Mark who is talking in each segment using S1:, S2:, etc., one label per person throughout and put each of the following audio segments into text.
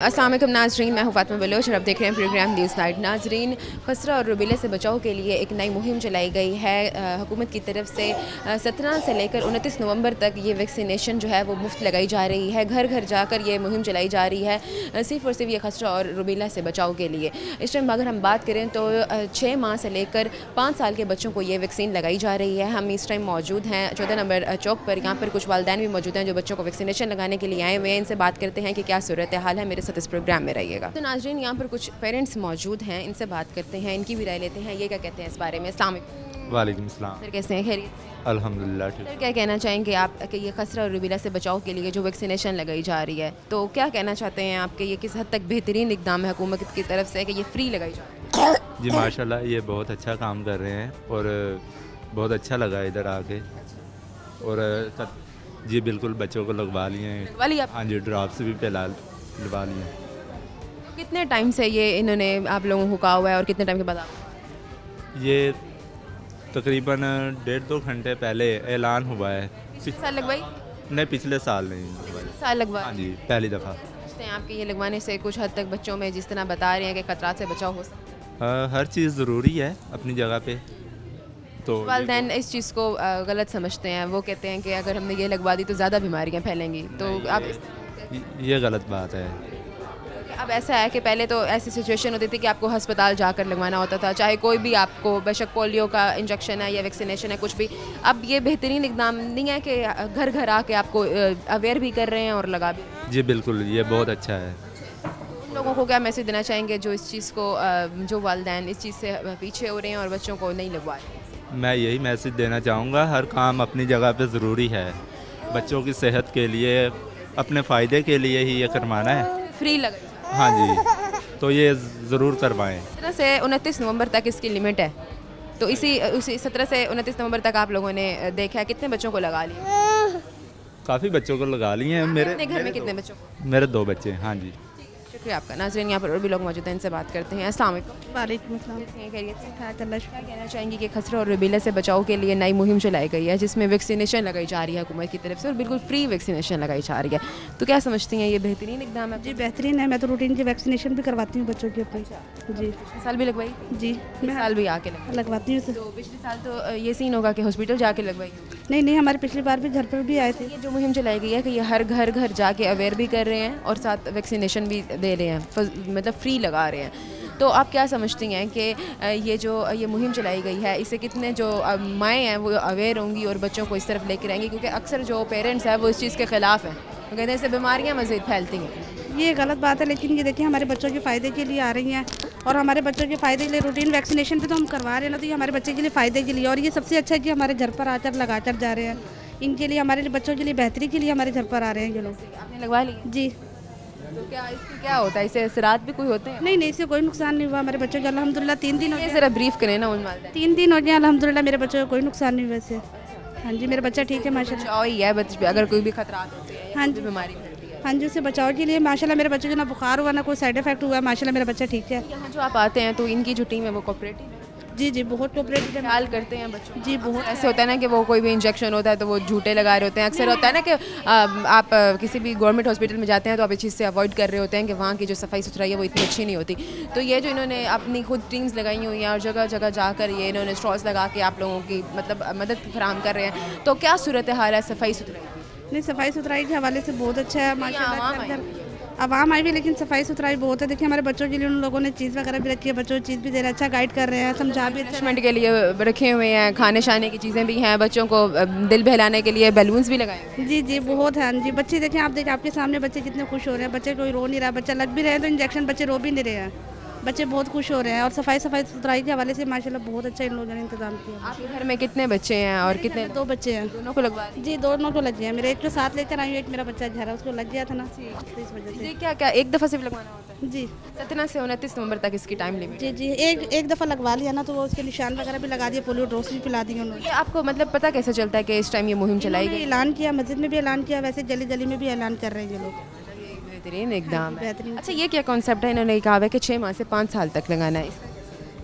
S1: अस्सलाम वालेकुम नाजरीन, मैं हूँ फातिमा बलोच और आप देख रहे हैं प्रोग्राम न्यूज़ नाइट। नाजरीन, खसरा और रुबेला से बचाव के लिए एक नई मुहिम चलाई गई है हुकूमत की तरफ से। 17 से लेकर 29 नवंबर तक ये वैक्सीनेशन जो है वो मुफ्त लगाई जा रही है। घर घर जाकर ये मुहिम चलाई जा रही है सिर्फ़ और सिर्फ ये खसरा और रुबेला से बचाव के लिए। इस टाइम अगर हम बात करें तो 6 माह से लेकर 5 साल के बच्चों को ये वैक्सीन लगाई जा रही है। हम इस टाइम मौजूद हैं 14 नंबर चौक पर। यहाँ पर कुछ वालिदैन भी मौजूद हैं जो बच्चों को वैक्सीनेशन लगाने के लिए आए हुए हैं। इनसे बात करते हैं कि क्या सूरत हाल है। मेरे साथ इस प्रोग्राम में रहिएगा। तो नाज़रीन, यहाँ पर कुछ पेरेंट्स मौजूद हैं, इनसे बात करते हैं, इनकी भी राय लेते हैं। ये क्या कहते हैं इस बारे में। अस्सलाम वालेकुम।
S2: वालेकुम सलाम।
S1: सर, कैसे हैं? खैरियत?
S2: अल्हम्दुलिल्लाह ठीक।
S1: सर, क्या कहना चाहेंगे आप कि ये खसरा और रुबेला से बचाव के लिए जो वैक्सीनेशन लगाई जा रही है, तो क्या कहना चाहते हैं आपके ये किस हद तक बेहतरीन इकदाम है हुकूमत की तरफ से कि ये फ्री लगाई जा रही है?
S2: जी माशाल्लाह, ये बहुत अच्छा काम कर रहे हैं और बहुत अच्छा लगा इधर आके। और जी बिल्कुल बच्चों को लगवा लिए हैं।
S1: लगवा लिया आप?
S2: हाँ जी, ड्रॉप्स भी पिला लगवा लिए हैं।
S1: तो कितने टाइम से ये इन्होंने आप लोगों को कहा हुआ है और कितने टाइम के बाद आप?
S2: ये तकरीबन 1.5-2 घंटे पहले ऐलान हुआ है।
S1: पिछले साल लगवाई?
S2: नहीं, पिछले साल नहीं लगवाई।
S1: साल लगवा?
S2: हाँ जी, पहली दफ़ा।
S1: समझते हैं आपके ये लगवाने से कुछ हद तक बच्चों में जिस तरह बता रहे हैं कि खतरात से बचाव हो सकता है?
S2: हर चीज़ ज़रूरी है अपनी जगह पे। तो
S1: वालिदैन इस चीज़ को गलत समझते हैं। वो कहते हैं कि अगर हमने ये लगवा दी तो ज़्यादा बीमारियाँ फैलेंगी। तो आप
S2: ये गलत बात है।
S1: अब ऐसा है कि पहले तो ऐसी सिचुएशन होती थी कि आपको अस्पताल जाकर लगवाना होता था, चाहे कोई भी आपको बेशक पोलियो का इंजेक्शन है या वैक्सीनेशन है कुछ भी। अब ये बेहतरीन इकदाम नहीं है कि घर घर आके आपको अवेयर भी कर रहे हैं और लगा भी।
S2: जी बिल्कुल, ये बहुत अच्छा है।
S1: उन लोगों को क्या मैसेज देना चाहेंगे जो इस चीज़ को जो वालिदैन इस चीज़ से पीछे हो रहे हैं और बच्चों को नहीं लगवा रहे?
S2: मैं यही मैसेज देना चाहूँगा, हर काम अपनी जगह पे ज़रूरी है। बच्चों की सेहत के लिए, अपने फ़ायदे के लिए ही ये करवाना है।
S1: फ्री लगाई?
S2: हाँ जी, तो ये ज़रूर करवाएं।
S1: 17 से 29 नवंबर तक इसकी लिमिट है, तो उसी 17 से 29 नवंबर तक आप लोगों ने देखा है कितने बच्चों को लगा लिया?
S2: काफ़ी बच्चों को लगा लिए हैं।
S1: अपने घर में कितने बच्चों को?
S2: मेरे 2 बच्चे हैं। हाँ जी।
S1: शुक्रिया आपका। नाज़रीन, यहाँ पर और भी लोग मौजूद हैं, इनसे बात करते हैं। अस्सलाम वालेकुम।
S3: वालेकुम अस्सलाम।
S1: कैसे हैं? खैरियत से?
S3: हाँ, अल्लाह
S1: क्या कहना चाहेंगी कि खसरा और रुबेला से बचाव के लिए नई मुहिम चलाई गई है जिसमें वैक्सीनेशन लगाई जा रही है हुकूमत की तरफ से और बिल्कुल फ्री वैक्सीनेशन लगाई जा रही है, तो क्या समझती हैं ये बेहतरीन इकदाम है?
S3: जी बेहतरीन है। मैं तो रूटीन की वैक्सीनेशन भी करवाती हूँ बच्चों की अपनी। जी
S1: पिछले साल भी लगवाई?
S3: जी
S1: इस साल भी आके लगवाई?
S3: लगवाती हूँ।
S1: तो पिछले साल तो ये सीन होगा कि हॉस्पिटल जाके लगवाई?
S3: नहीं नहीं, हमारे पिछली बार भी घर पर भी आए थे।
S1: ये जो मुहिम चलाई गई है कि ये हर घर घर जाके अवेयर भी कर रहे हैं और साथ वैक्सीनेशन भी दे रहे हैं, मतलब फ्री लगा रहे हैं। तो आप क्या समझती हैं कि ये मुहिम चलाई गई है इससे कितने जो माएँ हैं वो अवेयर होंगी और बच्चों को इस तरफ लेकर आएंगी? क्योंकि अक्सर जो पेरेंट्स हैं वो इस चीज़ के ख़िलाफ़ हैं, वो कहते हैं इससे बीमारियाँ मज़ीद फैलती हैं।
S3: ये गलत बात है, लेकिन ये देखिए हमारे बच्चों के फ़ायदे के लिए आ रही हैं और हमारे बच्चों के फ़ायदे के लिए रूटीन वैक्सीनेशन भी तो हम करवा रहे हैं ना, तो ये हमारे बच्चे के लिए फ़ायदे के लिए। और ये सबसे अच्छा है कि हमारे घर पर आकर लगा कर जा रहे हैं। इनके लिए, हमारे बच्चों के लिए बेहतरी के लिए हमारे घर पर आ रहे हैं ये लोग।
S1: आपने लगवा ली?
S3: जी।
S1: तो क्या इससे क्या होता है? इससे असरात भी कोई होते हैं?
S3: नहीं नहीं, इससे कोई नुकसान नहीं हुआ हमारे बच्चों को। अल्हम्दुलिल्लाह 3 दिन हो
S1: ये
S3: गए।
S1: ज़रा ब्रीफ करें ना उन वालिदैन।
S3: 3 दिन हो गए अल्हम्दुलिल्लाह, मेरे बच्चों को कोई नुकसान नहीं हुआ इससे। हाँ जी, मेरा बच्चा ठीक है माशाल्लाह।
S1: बचाव ही है बच्चे पे, अगर कोई भी खतरात होते हैं या
S3: हाँ
S1: कोई
S3: जी।
S1: भी बीमारी फैलती है।
S3: हाँ जी, उससे बचाव के लिए माशाल्लाह मेरे बच्चे को ना बुखार हुआ ना कोई साइड इफेक्ट हुआ। माशाल्लाह मेरा बच्चा ठीक है।
S1: यहाँ जो आप आते हैं तो इनकी जो टीम है वो कोऑपरेटिव है?
S3: जी जी, बहुत कोऑपरेटिव है।
S1: ख्याल करते हैं बच्चों का?
S3: जी बहुत।
S1: ऐसे होता है ना कि वो कोई भी इंजेक्शन होता है तो वो झूठे लगा रहे होते हैं। अक्सर होता है ना कि आप किसी भी गवर्नमेंट हॉस्पिटल में जाते हैं तो आप इस चीज़ से अवॉइड कर रहे होते हैं कि वहाँ की जो सफाई सुथराई है वो इतनी अच्छी नहीं होती। तो ये जो इन्होंने अपनी खुद टीम्स लगाई हुई हैं और जगह जगह जाकर ये इन्होंने स्टॉल्स लगा के आप लोगों की मतलब मदद फराहम कर रहे हैं, तो क्या सूरत हाल है सफाई सुथराई?
S3: नहीं, सफाई सुथराई के हवाले से बहुत अच्छा है माशाल्लाह।
S1: आवाम आई
S3: घर आवाम आई भी, लेकिन सफाई सुथराई बहुत है। देखिए हमारे बच्चों के लिए उन लोगों ने चीज़ वगैरह भी रखी है, बच्चों को चीज़ भी दे रहे हैं, अच्छा गाइड कर रहे हैं, समझा भी अच्छा।
S1: रिफ्रेशमेंट के लिए रखे हुए हैं, खाने शाने की चीज़ें भी हैं, बच्चों को दिल बहलाने के लिए बैलून्स भी लगाए हुए हैं।
S3: जी जी बहुत है। हाँ जी, बच्चे देखें, आप देखिए आपके सामने बच्चे कितने खुश हो रहे हैं। बच्चे कोई रो नहीं रहा, बच्चा लग भी रहे हैं तो इंजेक्शन बच्चे रो भी नहीं रहे हैं। बच्चे बहुत खुश हो रहे हैं और सफाई सुथराई के हवाले से माशाल्लाह बहुत अच्छा इन लोगों ने इंतजाम किया।
S1: आपके घर में कितने बच्चे हैं और कितने?
S3: 2 बच्चे हैं।
S1: दोनों को लगवा दी?
S3: जी, दोनों को लग गया। मेरे एक को साथ लेकर आई हूँ, एक मेरा बच्चा घर है उसको लग गया था ना, तो इस वजह से।
S1: ये क्या क्या एक दफ़ा से भी लगवाना होता है?
S3: जी
S1: 17 से 29 नवंबर तक इसकी टाइम लिमिट।
S3: जी जी, एक दफ़ा लगवा लिया ना तो वो उसके निशान वगैरह भी लगा दिए, पोलियो ड्रॉप्स भी पिला दिए उन्होंने।
S1: ये आपको मतलब पता कैसे चलता है कि इस टाइम ये मुहिम चलाई
S3: उन्होंने
S1: गई?
S3: ऐलान किया, मस्जिद में भी ऐलान किया, वैसे गली गली में भी ऐलान कर रहे हैं ये लोग।
S1: बेहतरीन एकदम है।
S3: बेहतरीन।
S1: अच्छा, ये क्या कॉन्सेप्ट है? इन्होंने कहा है कि 6 माह से 5 साल तक लगाना है।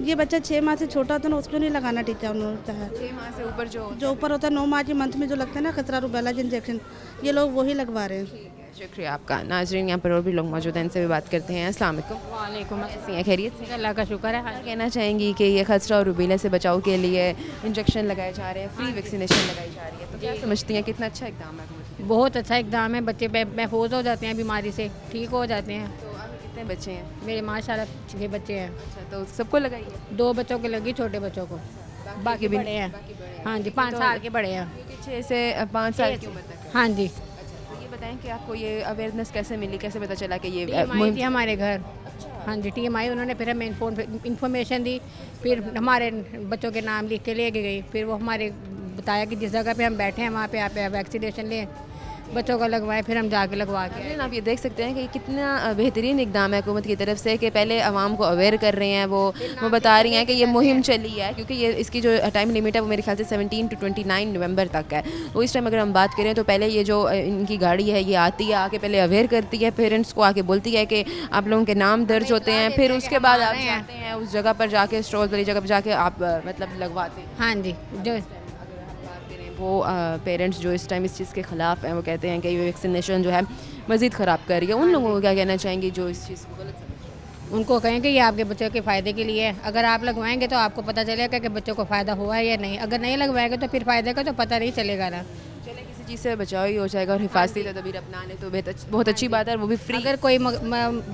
S3: ये बच्चा 6 माह से छोटा होता है ना, उसको नहीं लगाना टीचर उन्होंने चाहा।
S1: 6 माह से ऊपर
S3: जो ऊपर होता है 9 माह के मंथ में जो लगता है ना खसरा रुबेला के इंजेक्शन, ये लोग वही लगवा रहे हैं।
S1: शुक्रिया आपका। नाजरीन यहाँ पर और भी लोग मौजूद हैं, इनसे भी बात करते हैं। अस्सलाम वालेकुम।
S4: वालेकुम
S1: कैसी हैं, खैरियत से?
S4: अल्लाह का शुक्र है।
S1: क्या कहना चाहेंगी कि ये खसरा और रुबेला से बचाव के लिए इंजेक्शन लगाए जा रहे हैं, फ्री वैक्सीनेशन लगाई जा रही है, तो क्या समझती हैं कितना अच्छा इकदाम है?
S4: बहुत अच्छा इकदाम है, बच्चे महफूज हो जाते हैं बीमारी से, ठीक हो जाते हैं।
S1: तो आपके कितने बच्चे हैं?
S4: मेरे माशाल्लाह 6 बच्चे हैं।
S1: अच्छा, तो सबको लगाइए?
S4: 2 बच्चों के लगी, छोटे बच्चों को, बाकी बड़े हैं। हाँ जी, 5 साल के बड़े हैं।
S1: 6 से 5 साल की उम्र तक है।
S4: हाँ जी,
S1: तो ये बताएं कि आपको ये अवेयरनेस कैसे मिली, कैसे पता चला कि ये
S4: टीम आई थी हमारे घर। हाँ जी, टीम आई, उन्होंने फिर हमें इन्फॉर्मेशन दी, फिर हमारे बच्चों के नाम लिख के लेके गई, फिर वो हमारे बताया कि जिस जगह पे हम बैठे हैं वहाँ पे आप वैक्सीनेशन लें, बच्चों को लगवाएं, फिर हम जाके लगवा के आए।
S1: आप ये देख सकते हैं कि कितना बेहतरीन इकदाम है हुकूमत की तरफ से कि पहले आवाम को अवेयर कर रहे हैं, वो बता रही हैं कि ये मुहिम चली है, क्योंकि ये इसकी जो टाइम लिमिट है वो मेरे ख्याल से 17 to 29 नवंबर तक है। तो इस टाइम अगर हम बात करें तो पहले ये जो इनकी गाड़ी है ये आती है, आके पहले अवेयर करती है, पेरेंट्स को आके बोलती है कि आप लोगों के नाम दर्ज होते हैं, फिर उसके बाद आप जाते हैं उस जगह पर जाके, स्टॉल वाली जगह पर जाके आप मतलब लगवाते हैं।
S4: हाँ जी, जो
S1: वो पेरेंट्स जो इस टाइम इस चीज़ के ख़िलाफ़ हैं, वो कहते हैं कि ये वैक्सीनेशन जो है मज़ीद ख़राब कर रही है। उन लोगों को क्या कहना चाहेंगे जो इस चीज़ को गलत समझते हैं?
S4: उनको कहें कि ये आपके बच्चों के फ़ायदे के लिए है। अगर आप लगवाएंगे तो आपको पता चलेगा कि बच्चों को फ़ायदा हुआ है या नहीं। अगर नहीं लगवाएंगे तो फिर फ़ायदे का तो पता नहीं चलेगा ना।
S1: चले किसी चीज़ से बचाव ही हो जाएगा और हिफाजती तदबीर अपनाने तो बहुत अच्छी बात है, और वो भी फ्री।
S4: अगर कोई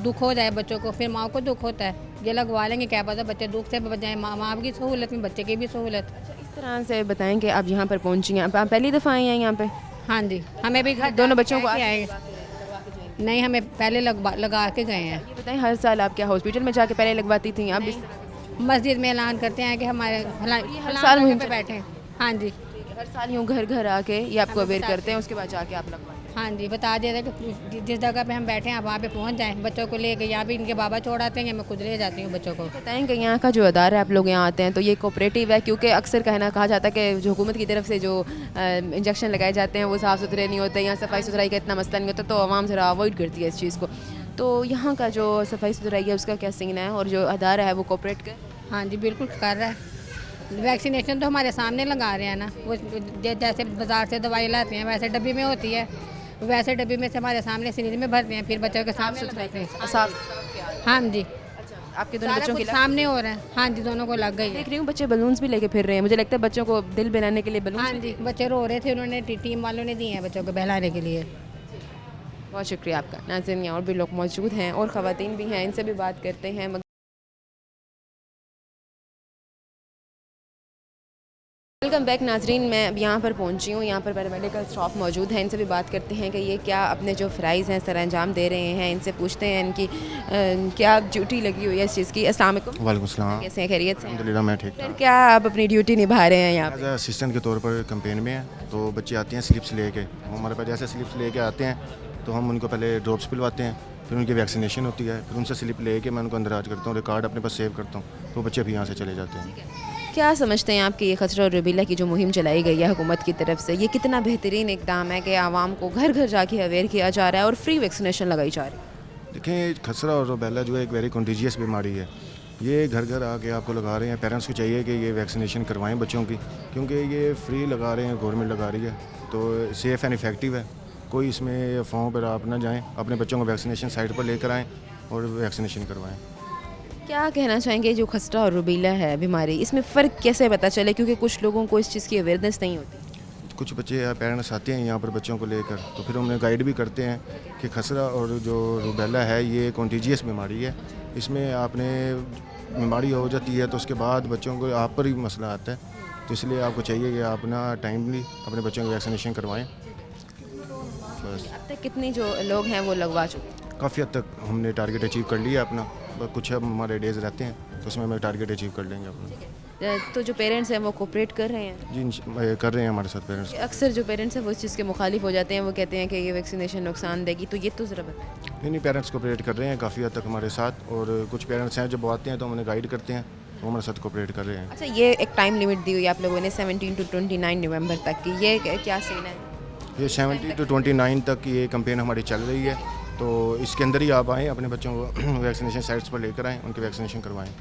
S4: दुख हो जाए बच्चों को, फिर माँ को दुख होता है, ये लगवा लेंगे, क्या पता बच्चे दुख से बच जाए, माँ की सहूलत में बच्चे की भी सहूलत।
S1: इस तरह से बताएं कि आप यहाँ पर पहुँची हैं, आप पहली दफ़ा आई हैं यहाँ पे?
S4: हाँ जी, हमें भी घर
S1: दोनों बच्चों को
S4: आए नहीं, हमें पहले लगा के गए हैं।
S1: ये बताएं, हर साल आप क्या हॉस्पिटल में जाके पहले लगवाती थी? आप
S4: मस्जिद में ऐलान करते हैं कि हमारे
S1: हर साल मुहिम
S4: पे बैठे हैं। हाँ जी,
S1: हर साल यूँ घर घर आके ये आपको अवेयर करते हैं, उसके बाद जाके आप लगवाते हैं?
S4: हाँ जी, बता देते हैं कि जिस जगह पे हम बैठे हैं आप वहाँ पे पहुँच जाएं, बच्चों को लेके। यहाँ भी इनके बाबा छोड़ आते हैं, मैं खुद ले जाती हूँ बच्चों को।
S1: बताएं कि यहाँ का जो अदारा है, आप लोग यहाँ आते हैं तो ये कोऑपरेटिव है, क्योंकि अक्सर कहा जाता है कि जो हुकूमत की तरफ से जो इंजेक्शन लगाए जाते हैं वो साफ़ सुथरे नहीं होते, यहाँ सफाई सुथराई का इतना मसला नहीं होता, तो आवाम ज़रा अवॉइड करती है इस चीज़ को। तो यहाँ का जो सफाई सुथराई है उसका क्या सीन है, और जो अदारा है वो कोऑपरेट कर?
S4: हाँ जी, बिल्कुल कर रहा है। वैक्सीनेशन तो हमारे सामने लगा रहे हैं ना, वो जैसे बाज़ार से दवाई लाते हैं वैसे डब्बी में होती है, वैसे डब्बी में से हमारे सामने सिरिंज में भरते हैं, फिर बच्चों के सामने लगाते हैं।
S1: साफ।
S4: हाँ जी,
S1: आपके दोनों
S4: सारा
S1: बच्चों
S4: कुछ
S1: के
S4: सामने हो रहा है। हाँ जी, दोनों को लग गई है।
S1: देख रही हूँ बच्चे बलून्स भी लेके फिर रहे हैं, मुझे लगता है बच्चों को दिल बहलाने के लिए बलून।
S4: हाँ जी, बच्चे रो रहे थे, उन्होंने टीम वालों ने दिए हैं बच्चों को बहलाने के लिए।
S1: बहुत शुक्रिया आपका। नाज़रीन, यहाँ और भी लोग मौजूद हैं और ख़वातीन भी हैं, इनसे भी बात करते हैं। वेलकम बैक नाजरीन, मैं अब यहाँ पर पहुँची हूँ, यहाँ पर पैरामेडिकल स्टाफ मौजूद हैं, इनसे भी बात करते हैं कि ये क्या अपने जो फ़राइज़ हैं सर अंजाम दे रहे हैं। इनसे पूछते हैं इनकी क्या ड्यूटी लगी हुई है इस चीज़ की। अस्सलाम वालेकुम।
S5: वालेकुम सलाम।
S1: कैसे हैं, खैरियत से?
S5: अल्हम्दुलिल्लाह मैं ठीक
S1: सर
S5: ठाक।
S1: क्या आप अपनी ड्यूटी निभा रहे हैं यहाँ
S5: एज
S1: पे?
S5: असिस्टेंट के तौर पर कैंपेन में है, तो बच्चे आते हैं स्लिप्स लेके, हमारे पास जैसे स्लिप्स लेके आते हैं तो हम उनको पहले ड्रॉप्स पिलवाते हैं, फिर उनकी वैक्सीनेशन होती है, फिर उनसे स्लिप लेके मैं उनको अंदर आज करता हूँ, रिकॉर्ड अपने पास सेव करता हूँ, तो बच्चे भी यहाँ से चले जाते हैं।
S1: क्या समझते हैं आपकी ये खसरा और रुबेला की जो मुहिम चलाई गई है हुकूमत की तरफ से, ये कितना बेहतरीन इकदाम है कि आवाम को घर घर जाके अवेयर किया जा रहा है और फ्री वैक्सीनेशन लगाई जा रही है?
S5: देखें, खसरा और रुबेला जो है एक वेरी कंटीजियस बीमारी है, ये घर घर आके आपको लगा रहे हैं। पेरेंट्स को चाहिए कि ये वैक्सीनेशन करवाएं बच्चों की, क्योंकि ये फ्री लगा रहे हैं, गवर्नमेंट लगा रही है, तो सेफ़ एंड इफ़ेक्टिव है। कोई इसमें अफवाहों पर आप ना जाएँ, अपने बच्चों को वैक्सीनेशन साइट पर लेकर आएँ और वैक्सीनेशन करवाएँ।
S1: क्या कहना चाहेंगे जो खसरा और रुबेला है बीमारी, इसमें फ़र्क कैसे पता चले, क्योंकि कुछ लोगों को इस चीज़ की अवेयरनेस नहीं होती?
S5: कुछ बच्चे या पेरेंट्स आते हैं यहाँ पर बच्चों को लेकर, तो फिर उन्हें गाइड भी करते हैं कि खसरा और जो रुबेला है ये कॉन्टीजियस बीमारी है, इसमें आपने बीमारी हो जाती है तो उसके बाद बच्चों को आप पर ही मसला आता है, तो इसलिए आपको चाहिए कि आप ना टाइमली अपने बच्चों को वैक्सीनेशन करवाएं। बस
S1: अब तक कितनी जो लोग हैं वो लगवा चुके?
S5: काफ़ी हद तक हमने टारगेट अचीव कर लिया अपना, बस कुछ अब हमारे डेज़ रहते हैं तो उसमें हम टारगेट अचीव कर लेंगे अपना।
S1: तो जो पेरेंट्स हैं वो कोऑपरेट कर रहे हैं?
S5: जी कर रहे हैं हमारे साथ पेरेंट्स।
S1: अक्सर जो पेरेंट्स हैं वो इस चीज़ के मुखालिफ हो जाते हैं, वो कहते हैं कि ये वैक्सीनेशन नुकसान देगी, तो ये तो ज़रा बताएं।
S5: नहीं, पेरेंट्स कोऑपरेट कर रहे हैं काफ़ी हद तक हमारे साथ, और कुछ पेरेंट्स हैं जब आते हैं तो हम उन्हें गाइड करते हैं, वो हमारे साथ कोऑपरेट कर रहे हैं।
S1: अच्छा, ये एक टाइम लिमिट दी हुई है आप लोगों ने 17 to 29 नवंबर तक की, ये क्या सीन है?
S5: ये 70 to 29 तक ये कैंपेन हमारी चल रही है, तो इसके अंदर ही आप आएँ, अपने बच्चों को वैक्सीनेशन साइट्स पर लेकर आएँ, उनकी वैक्सीनेशन करवाएँ।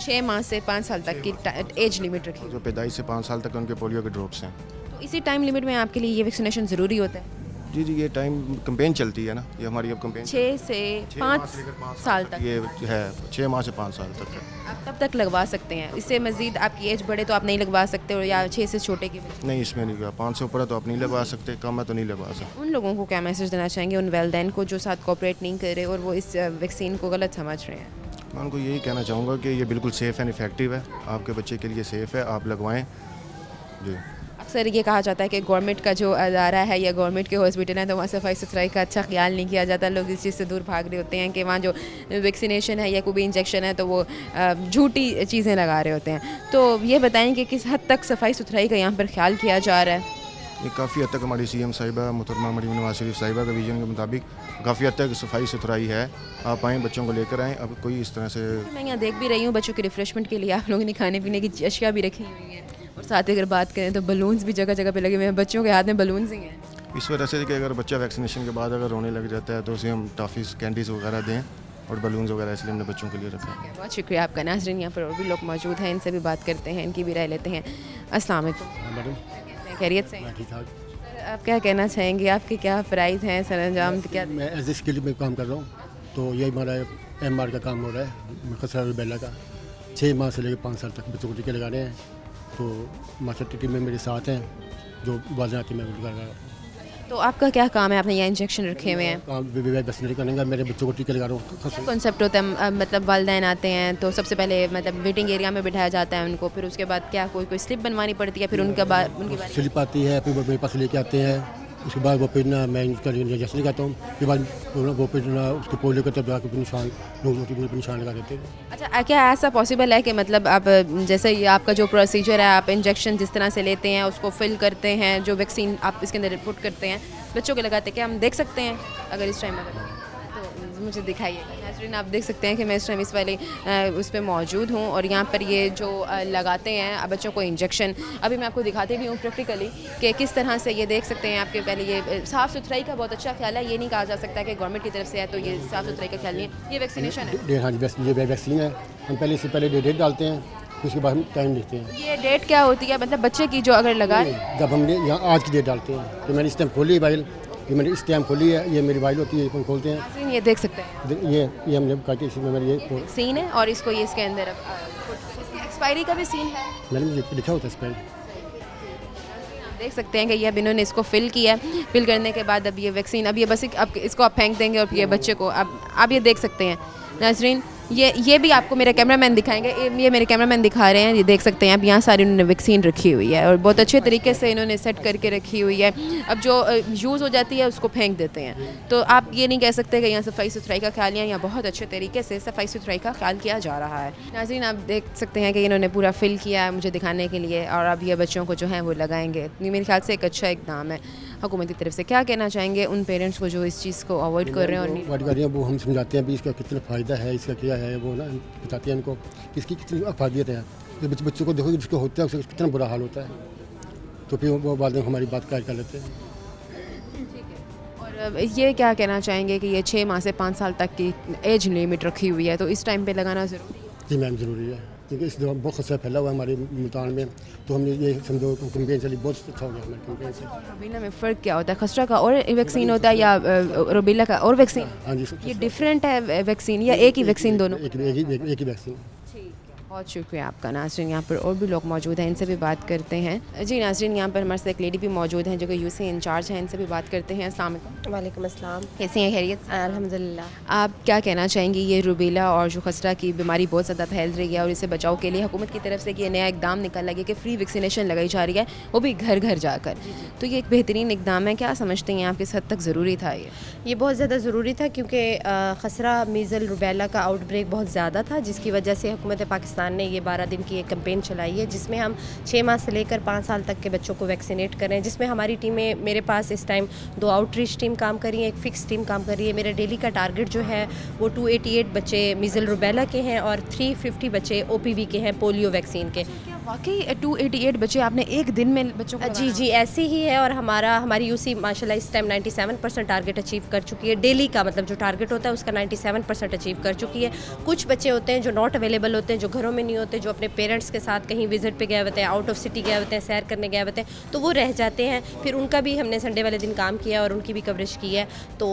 S1: 6 माह से 5 साल तक की एज लिमिट रखी
S5: जो पैदाइश से 5 साल तक उनके पोलियो के ड्रॉप्स हैं।
S1: तो इसी टाइम लिमिट में आपके लिए ये वैक्सीनेशन ज़रूरी होता है?
S5: जी ये टाइम कैंपेन चलती है ना, ये हमारी अब कैंपेन
S1: 6 से 5 साल तक
S5: ये है, 6 माह से 5 साल तक है।
S1: आप तब तक लगवा सकते हैं, इससे मज़ीद आपकी एज बढ़े तो आप नहीं लगवा सकते, और या 6 से छोटे की वजह
S5: नहीं इसमें नहीं, 5 से ऊपर है तो आप नहीं लगवा सकते, कम है तो नहीं लगवा सकते।
S1: उन लोगों को क्या मैसेज देना चाहेंगे, उन वेलदैन को जो साथ कोऑपरेट नहीं कर रहे और वो इस वैक्सीन को गलत समझ रहे हैं?
S5: मैं उनको यही कहना चाहूँगा कि ये बिल्कुल सेफ़ एंड इफ़ेक्टिव है, आपके बच्चे के लिए सेफ़ है, आप लगवाएं जी।
S1: अक्सर ये कहा जाता है कि गवर्नमेंट का जो अदारा है या गवर्नमेंट के हॉस्पिटल है तो वहाँ सफाई सुथराई का अच्छा ख्याल नहीं किया जाता, लोग इस चीज़ से दूर भाग रहे होते हैं कि वहाँ जो वैक्सीनेशन है या कोई भी इंजेक्शन है तो वो झूठी चीज़ें लगा रहे होते हैं। तो ये बताएं कि किस हद तक सफाई सुथराई का यहाँ पर ख्याल किया जा रहा है?
S5: ये काफ़ी हद तक हमारी CM साहिबा मुहतरमा मरीम नवाज शरीफ साहिबा का विजन के मुताबिक काफ़ी हद तक सफाई सुथराई है। आप आएँ, बच्चों को लेकर आएँ, अब कोई इस तरह से।
S1: मैं यहाँ देख भी रही हूँ बच्चों के रिफ्रेशमेंट के लिए आप लोगों ने खाने पीने की अशिया भी रखी हुई है, और साथ ही अगर बात करें तो बलून्स भी जगह जगह पे लगे हुए हैं, बच्चों के हाथ में बलून्स ही हैं।
S5: इस वजह से कि अगर बच्चा वैक्सीनेशन के बाद अगर रोने लग जाता है तो उसे हम टॉफ़ीज़ कैंडीज़ वगैरह दें और बलून्स वगैरह, इसलिए हमने बच्चों के लिए रखा है।
S1: बहुत शुक्रिया आपका। नाज़रीन यहाँ पर और भी लोग मौजूद हैं, इनसे भी बात करते हैं, इनकी भी राय लेते हैं। अस्सलाम वालेकुम।
S6: मैडम
S1: खैरियत से हैं?
S6: ठीक ठाक।
S1: सर, आप क्या कहना चाहेंगे, आपके क्या फ़राइज़ हैं, सरअंजाम क्या?
S6: मैं एज ए स्किल में काम कर रहा हूँ, तो यही हमारा MR का काम हो रहा है, खसरा रुबेला का। 6 माह से लेकर 5 साल तक बच्चों को टीके लगाने हैं, तो मास्टर टीम में मेरे साथ हैं जो वाजन आती मैं कर रहा हूँ।
S1: तो आपका क्या काम है? आपने यहाँ इंजेक्शन रखे हुए हैं,
S6: काम वैक्सीनेट करेंगे, मेरे बच्चों को टीके लगा रहा हूँ।
S1: क्या कॉन्सेप्ट होता है? मतलब वालिदैन आते हैं तो सबसे पहले मतलब वेटिंग एरिया में बिठाया जाता है उनको, फिर उसके बाद क्या कोई स्लिप बनवानी पड़ती है, फिर उनके बाद उनकी बारी?
S6: स्लिप आती है, फिर वो मेरे पास लेके आते हैं, उसके बाद वो फिर ना मैं उसका इंजेक्शन लगाता हूँ, फिर बाद वो फिर ना उसको पोलियो का तब जाकर निशान लगा देते हैं।
S1: अच्छा, क्या ऐसा पॉसिबल है कि मतलब आप जैसे ये आपका जो प्रोसीजर है, आप इंजेक्शन जिस तरह से लेते हैं उसको फिल करते हैं, जो वैक्सीन आप इसके अंदर पुट करते हैं बच्चों के लगाते हैं, क्या हम देख सकते हैं अगर इस टाइम अगर तो मुझे दिखाइएगा? नाज़रीन आप देख सकते हैं कि मैं इस टाइम इस वाले उस पर मौजूद हूँ, और यहाँ पर ये जो लगाते हैं बच्चों को इंजेक्शन, अभी मैं आपको दिखाती भी हूँ प्रैक्टिकली कि किस तरह से ये देख सकते हैं। आपके पहले ये साफ़ सुथराई का बहुत अच्छा ख्याल है, ये नहीं कहा जा सकता कि गवर्नमेंट की तरफ से है तो ये साफ़ सुथराई का ख्याल नहीं है। ये वैक्सीनेशन है?
S6: हाँ जी, ये वैक्सीन है। हम पहले इससे पहले डेट डालते हैं, उसके बाद हम टाइम लिखते हैं।
S1: ये डेट क्या होती है? मतलब बच्चे की जो अगर लगा
S6: जब हमने यहाँ आज की डेट डालते हैं, तो मैंने इस टाइम खोली है वाइल, ये मैंने इस टाइम खोली है, ये मेरी वाइल होती है, ये खोलते हैं,
S1: नाज़रीन ये देख सकते हैं
S6: ये हमने काटी, इसमें मैंने ये
S1: सीन है, और इसको ये इसके अंदर इसकी एक्सपायरी का भी सीन है,
S6: मैंने लिखा होता है इस पर।
S1: आप देख सकते हैं कि ये अब इन्होंने इसको फिल किया है। फिल करने के बाद अब ये वैक्सीन, अब ये बस अब इसको आप फेंक देंगे और ये बच्चे को अब आप ये देख सकते हैं नाज़रीन, ये भी आपको मेरे कैमरामैन दिखाएंगे, ये मेरे कैमरामैन दिखा रहे हैं, ये देख सकते हैं अब यहाँ सारी उन्होंने वैक्सीन रखी हुई है और बहुत अच्छे तरीके से इन्होंने सेट करके रखी हुई है। अब जो यूज़ हो जाती है उसको फेंक देते हैं, तो आप ये नहीं कह सकते कि यहाँ सफाई सुथराई का ख्याल यहाँ बहुत अच्छे तरीके से सफाई सुथराई का ख्याल किया जा रहा है। नाज़रीन आप देख सकते हैं कि इन्होंने पूरा फिल किया है मुझे दिखाने के लिए, और अब ये बच्चों को जो है वो लगाएंगे। ये मेरे ख्याल से एक अच्छा इकदाम है हुकूमत की तरफ से। क्या कहना चाहेंगे उन पेरेंट्स को जो इस चीज़ को अवॉइड कर रहे हैं?
S6: अवॉइड कर रहे हैं, वो हम समझाते हैं भी इसका कितना फ़ायदा है, इसका क्या है, वो ना बताते हैं इनको कि इसकी कितनी अफादियत है। तो बच्चों को देखो जिसको होता है उसका कितना बुरा हाल होता है, तो फिर वो बाद में हमारी बात कर लेते हैं।
S1: और ये क्या कहना चाहेंगे कि ये 6 माह से 5 साल तक की एज लिमिट रखी हुई है, तो इस टाइम पे लगाना ज़रूरी है?
S6: जी मैम, ज़रूरी है, क्योंकि इस दौरान बहुत खतरा फैला हुआ है हमारे मुल्तान में, तो हमने ये समझो कैंपेन चली, बहुत अच्छा हो गया हमारे कैंपेन से।
S1: रुबीला में फ़र्क क्या होता है? खसरा का और वैक्सीन होता है या रुबीला का और वैक्सीन?
S6: हाँ जी,
S1: ये डिफरेंट है वैक्सीन या एक ही वैक्सीन दोनों?
S6: एक ही वैक्सीन।
S1: बहुत शुक्रिया आपका। नाज़रीन यहाँ पर और भी लोग मौजूद हैं, इनसे भी बात करते हैं। जी नाज़रीन, यहाँ पर हमारे साथ एक लेडी भी मौजूद हैं जो कि यूसी इंचार्ज हैं, इनसे भी बात करते हैं। अस्सलाम वालेकुम।
S7: वालेकुम अस्सलाम।
S1: कैसी हैं? खैरियत?
S7: अल्हम्दुलिल्लाह।
S1: आप क्या कहना चाहेंगी, ये रुबीला और जो खसरा की बीमारी बहुत ज़्यादा फैल रही है और इससे बचाव के लिए हुकूमत की तरफ से ये नया इकदाम निकल लगे कि फ्री वैक्सीनेशन लगाई जा रही है, वो भी घर घर जाकर, तो ये एक बेहतरीन इकदाम है। क्या समझते हैं आप किस हद तक ज़रूरी था
S7: ये बहुत ज़्यादा ज़रूरी था, क्योंकि खसरा मीज़ल रुबेला का आउटब्रेक बहुत ज़्यादा था, जिसकी वजह से हुकूमत पाकिस्तान ने ये 12 दिन की एक कैंपेन चलाई है, जिसमें हम 6 माह से लेकर 5 साल तक के बच्चों को वैक्सीनेट कर रहे हैं, जिसमें हमारी टीमें, मेरे पास इस टाइम 2 आउटरीच टीम काम कर रही है, एक फ़िक्स टीम काम कर रही है। मेरा डेली का टारगेट जो है वो 288 बच्चे मीज़ल रुबेला के हैं और 350 बच्चे OPV के हैं, पोलियो वैक्सीन के।
S1: वाकई 288 बच्चे आपने एक दिन में बच्चों को
S7: जी जी ऐसे ही है। और हमारी यूसी माशाल्लाह इस टाइम 97% टारगेट अचीव कर चुकी है। डेली का मतलब जो टारगेट होता है उसका 97% अचीव कर चुकी है। कुछ बच्चे होते हैं जो नॉट अवेलेबल होते हैं, जो घरों में नहीं होते, जो अपने पेरेंट्स के साथ कहीं विजिट पे गए होते हैं, आउट ऑफ सिटी गए होते हैं, सैर करने गए होते हैं, तो वो रह जाते हैं। फिर उनका भी हमने संडे वाले दिन काम किया और उनकी भी कवरेज की है। तो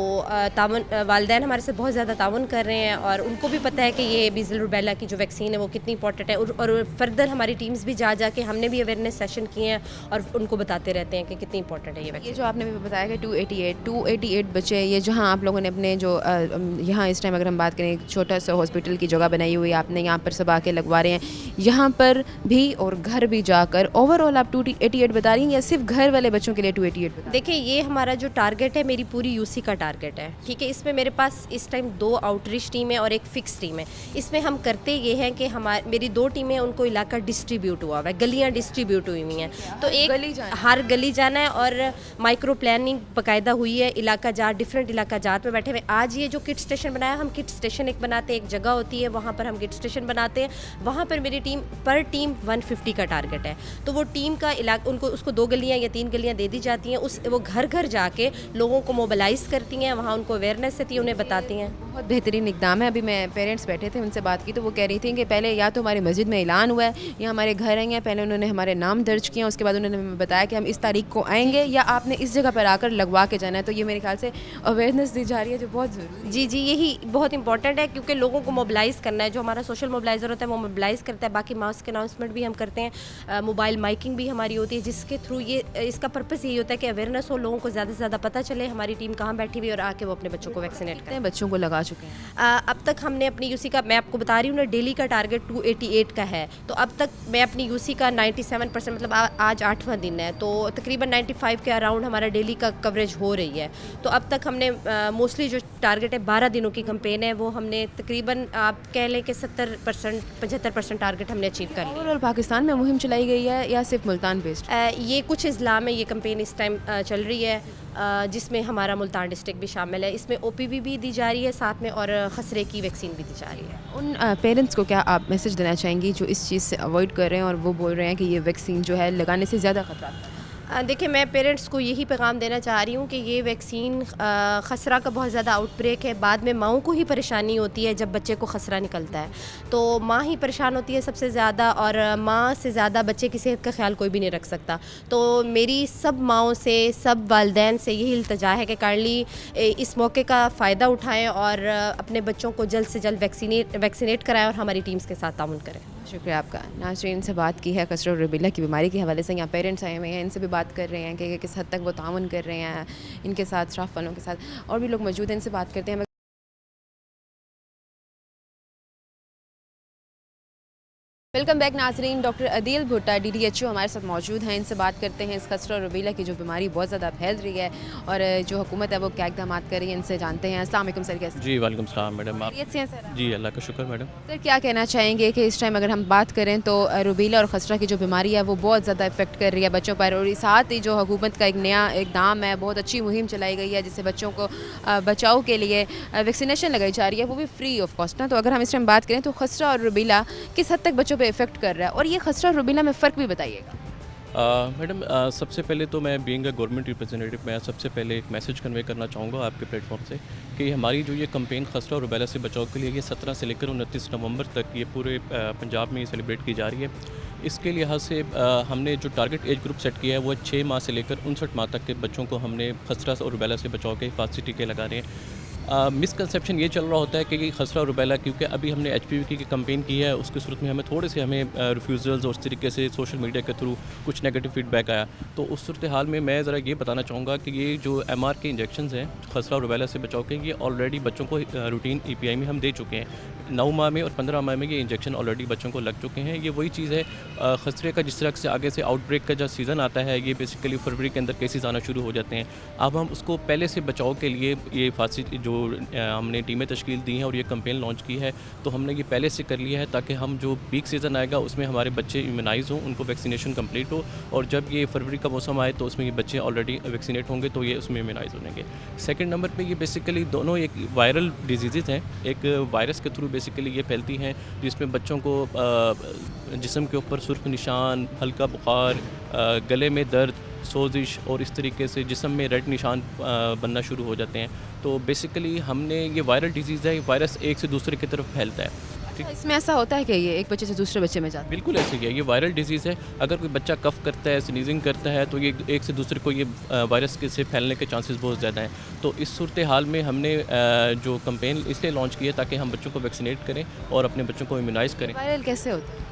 S7: तावन वालिदैन हमारे साथ बहुत ज़्यादा तावन कर रहे हैं और उनको भी पता है कि ये मीज़ल रूबेला की जो वैक्सीन है वो कितनी इंपॉर्टेंट है। और फर्दर हमारी टीम्स भी जा के हमने भी अवेयरनेस सेशन किए हैं और उनको बताते रहते हैं कि कितनी इंपॉर्टेंट है ये
S1: ये
S7: वैक्सीन।
S1: जो आपने भी बताया कि 288 बच्चे, ये जहाँ आप लोगों ने अपने जो यहाँ इस टाइम अगर हम बात करें, एक छोटा सा हॉस्पिटल की जगह बनाई हुई है, आपने यहाँ पर सब आके लगवा रहे हैं, यहाँ पर भी और घर भी जाकर ओवरऑल आप 288 बता रही हैं या सिर्फ घर वाले बच्चों के लिए 288 बता?
S7: देखिए ये हमारा जो टारगेट है मेरी पूरी यूसी का टारगेट है, ठीक है। इसमें मेरे पास इस टाइम 2 आउटरीच टीम है और एक फिक्स टीम है। इसमें हम करते ये हैं कि मेरी 2 टीमें उनको इलाका डिस्ट्रीब्यूट हुआ हुआ है, गलियाँ डिस्ट्रीब्यूट हुई हुई हैं, तो एक हर गली जाना है और माइक्रो प्लानिंग बाकायदा हुई है। इलाका जात, डिफरेंट इलाका जात में बैठे हुए। आज ये जो किट स्टेशन बनाया, हम किट स्टेशन एक बनाते हैं, एक जगह होती है वहाँ पर हम किट स्टेशन बनाते हैं। वहाँ पर मेरी टीम पर टीम 150 का टारगेट है, तो वो टीम का इलाका उनको उसको 2 गलियाँ या 3 गलियाँ दे दी जाती हैं। वो घर घर जाके लोगों को मोबिलाइज़ करती हैं, वहाँ उनको अवेयरनेस देती है, उन्हें बताती हैं।
S1: बहुत बेहतरीन इकदाम है। अभी मैं पेरेंट्स बैठे थे, उनसे बात की तो वो कह रही थी कि पहले या तो हमारी मस्जिद में ऐलान हुआ है या हमारे घर आई हैं, पहले उन्होंने हमारे नाम दर्ज किया, उसके बाद उन्होंने हमें बताया कि हम इस तारीख को आएंगे या आपने इस जगह पर आकर लगवा के जाना है। तो ये मेरे ख्याल से अवेयरनेस दी जा रही है जो बहुत ज़रूरी है।
S7: जी जी, यही बहुत इंपॉर्टेंट है क्योंकि लोगों को मोबिलाइज़ करना है। जो हमारा सोशल मोबिलाइज़र होता है वो मोबिलाइज़ करता है। बाकी मास के अनाउंसमेंट भी हम करते हैं, मोबाइल माइकिंग भी हमारी होती है, जिसके थ्रू ये इसका पर्पस यही होता है कि अवेयरनेस हो, लोगों को ज़्यादा से ज़्यादा पता चले हमारी टीम कहाँ बैठी हुई है और आके वो अपने बच्चों को वैक्सीनेट करें।
S1: बच्चों को लगा चुके हैं
S7: अब तक हमने अपनी यूसी का, मैं आपको बता रही हूँ ना, डेली का टारगेट 288 का है, तो अब तक मैं अपनी यूसी का 97%, मतलब आज 8वां दिन है, तो तकरीबन 95 के अराउंड हमारा डेली का कवरेज हो रही है। तो अब तक हमने मोस्टली जो टारगेट है 12 दिनों की कैंपेन है, वो हमने तकरीबन आप कह लें कि 70% 75% टारगेट हमने अचीव कर लिया।
S1: ओवरऑल पाकिस्तान में मुहिम चलाई गई है या सिर्फ मुल्तान बेस्ड?
S7: ये कुछ अजला में ये कैंपेन इस टाइम चल रही है, जिसमें हमारा मुल्तान डिस्ट्रिक्ट भी शामिल है। इसमें OPV भी दी जा रही है साथ में, और खसरे की वैक्सीन भी दी जा रही है।
S1: उन पेरेंट्स को क्या आप मैसेज देना चाहेंगी जो इस चीज़ से अवॉइड कर रहे हैं और वो बोल रहे हैं कि ये वैक्सीन जो है लगाने से ज़्यादा खतरा है?
S7: देखिए, मैं पेरेंट्स को यही पैगाम देना चाह रही हूँ कि ये वैक्सीन खसरा का बहुत ज़्यादा आउटब्रेक है। बाद में माँओं को ही परेशानी होती है जब बच्चे को खसरा निकलता है, तो माँ ही परेशान होती है सबसे ज़्यादा, और माँ से ज़्यादा बच्चे की सेहत का ख्याल कोई भी नहीं रख सकता। तो मेरी सब माँओं से, सब वालिदैन से यही इल्तिजा है कि काइंडली इस मौके का फ़ायदा उठाएँ और अपने बच्चों को जल्द से जल्द वैक्सीनेट कराएँ और हमारी टीम्स के साथ ताउन करें।
S1: शुक्रिया आपका। नाज़रीन से बात की है खसरा और रुबेला की बीमारी के हवाले से। यहाँ पेरेंट्स आए हुए हैं, इनसे भी बात कर रहे हैं कि किस हद तक वो ताउन कर रहे हैं इनके साथ, स्टाफ वालों के साथ, और भी लोग मौजूद हैं, इनसे बात करते हैं। वेलकम बैक नाजरीन। डॉक्टर अदील भुट्टा DDHO हमारे साथ मौजूद हैं, इनसे बात करते हैं इस खसरा और रुबेला की जो बीमारी बहुत ज़्यादा फैल रही है और जो हुकूमत है वो क्या इक़दाम कर रही है, इनसे जानते हैं। अस्सलाम वालेकुम सर। कैसे?
S8: जी वालेकुम सलाम मैडम। आप?
S1: खैरियत से हैं सर?
S8: जी अल्लाह का शुक्र मैडम।
S1: सर क्या कहना चाहेंगे कि इस टाइम अगर हम बात करें तो रुबेला और खसरा की जो बीमारी है वो बहुत ज़्यादा इफेक्ट कर रही है बच्चों पर, और साथ ही जो हुकूमत का एक नया इक़दाम है, बहुत अच्छी मुहिम चलाई गई है जिससे बच्चों को बचाव के लिए वैक्सीनेशन लगाई जा रही है, वो भी फ्री ऑफ कॉस्ट ना। तो अगर हम इस टाइम बात करें तो खसरा और रुबेला किस हद तक बच्चों पर इफेक्ट कर रहा है, और ये खसरा और रुबेला में फ़र्क भी बताइएगा।
S8: मैडम सबसे पहले तो मैं बीइंग अ गवर्नमेंट रिप्रेजेंटेटिव, मैं सबसे पहले एक मैसेज कन्वे करना चाहूँगा आपके प्लेटफॉर्म से कि हमारी जो ये कैंपेन खसरा और रुबेला से बचाव के लिए ये 17 से लेकर 29 नवंबर तक ये पूरे पंजाब में सेलिब्रेट की जा रही है। इसके लिहाज से हमने जो टारगेट एज ग्रुप सेट किया है वो 6 माह से लेकर 59 माह तक के बच्चों को हमने खसरा और रुबेला से बचाव के हिफाजती टीके लगा रहे हैं। मिसकंसेप्शन ये चल रहा होता है कि खसरा रुबेला, क्योंकि अभी हमने HPV की कैंपेन की है, उसकी सूरत में हमें थोड़े से रिफ्यूज़ल्स और उस तरीके से सोशल मीडिया के थ्रू कुछ नेगेटिव फीडबैक आया। तो उस सूरत हाल में मैं ज़रा ये बताना चाहूँगा कि ये जो MR के इंजेक्शंस हैं खसरा और रुबेला से बचाव के, ये ऑलरेडी बच्चों को रूटीन EPI में हम दे चुके हैं। 9 माह में और 15 माह में ये इंजेक्शन ऑलरेडी बच्चों को लग चुके हैं। ये वही चीज़ है खसरे का, जिस तरह से आगे से आउटब्रेक का जो सीज़न आता है, ये बेसिकली फरवरी के अंदर केसेस आना शुरू हो जाते हैं। अब हम उसको पहले से बचाव के लिए ये हिफाजती जो हमने टीमें तश्कील दी हैं और ये कैंपेन लॉन्च की है, तो हमने ये पहले से कर लिया है ताकि हम जो पीक सीज़न आएगा उसमें हमारे बच्चे इम्यूनाइज़ हों, उनको वैक्सीनेशन कंप्लीट हो, और जब ये फरवरी का मौसम आए तो उसमें ये बच्चे ऑलरेडी वैक्सीनेट होंगे तो ये उसमें इम्यूनाइज़ होंगे। सेकंड नंबर पे ये बेसिकली दोनों एक वायरल डिजीज़ हैं, एक वायरस के थ्रू बेसिकली ये फैलती हैं जिसमें बच्चों को जिस्म के ऊपर सुर्ख निशान, हल्का बुखार, गले में दर्द, सोजिश और इस तरीके से जिस्म में रेड निशान बनना शुरू हो जाते हैं। तो बेसिकली हमने ये वायरल डिजीज़ है, वायरस एक से दूसरे की तरफ फैलता है।
S1: अच्छा, इसमें ऐसा होता है कि ये एक बच्चे से दूसरे बच्चे में जाता है?
S8: बिल्कुल ऐसे ही है, ये वायरल डिजीज़ है। अगर कोई बच्चा कफ़ करता है, स्नीजिंग करता है, तो ये एक से दूसरे को ये वायरस के से फैलने के चांसेस बहुत ज़्यादा हैं। तो इस सूरत हाल में हमने जो कैंपेन इसलिए लॉन्च की है ताकि हम बच्चों को वैक्सीनेट करें और अपने बच्चों को इम्यूनाइज़ करें।
S1: वायरल कैसे होता है?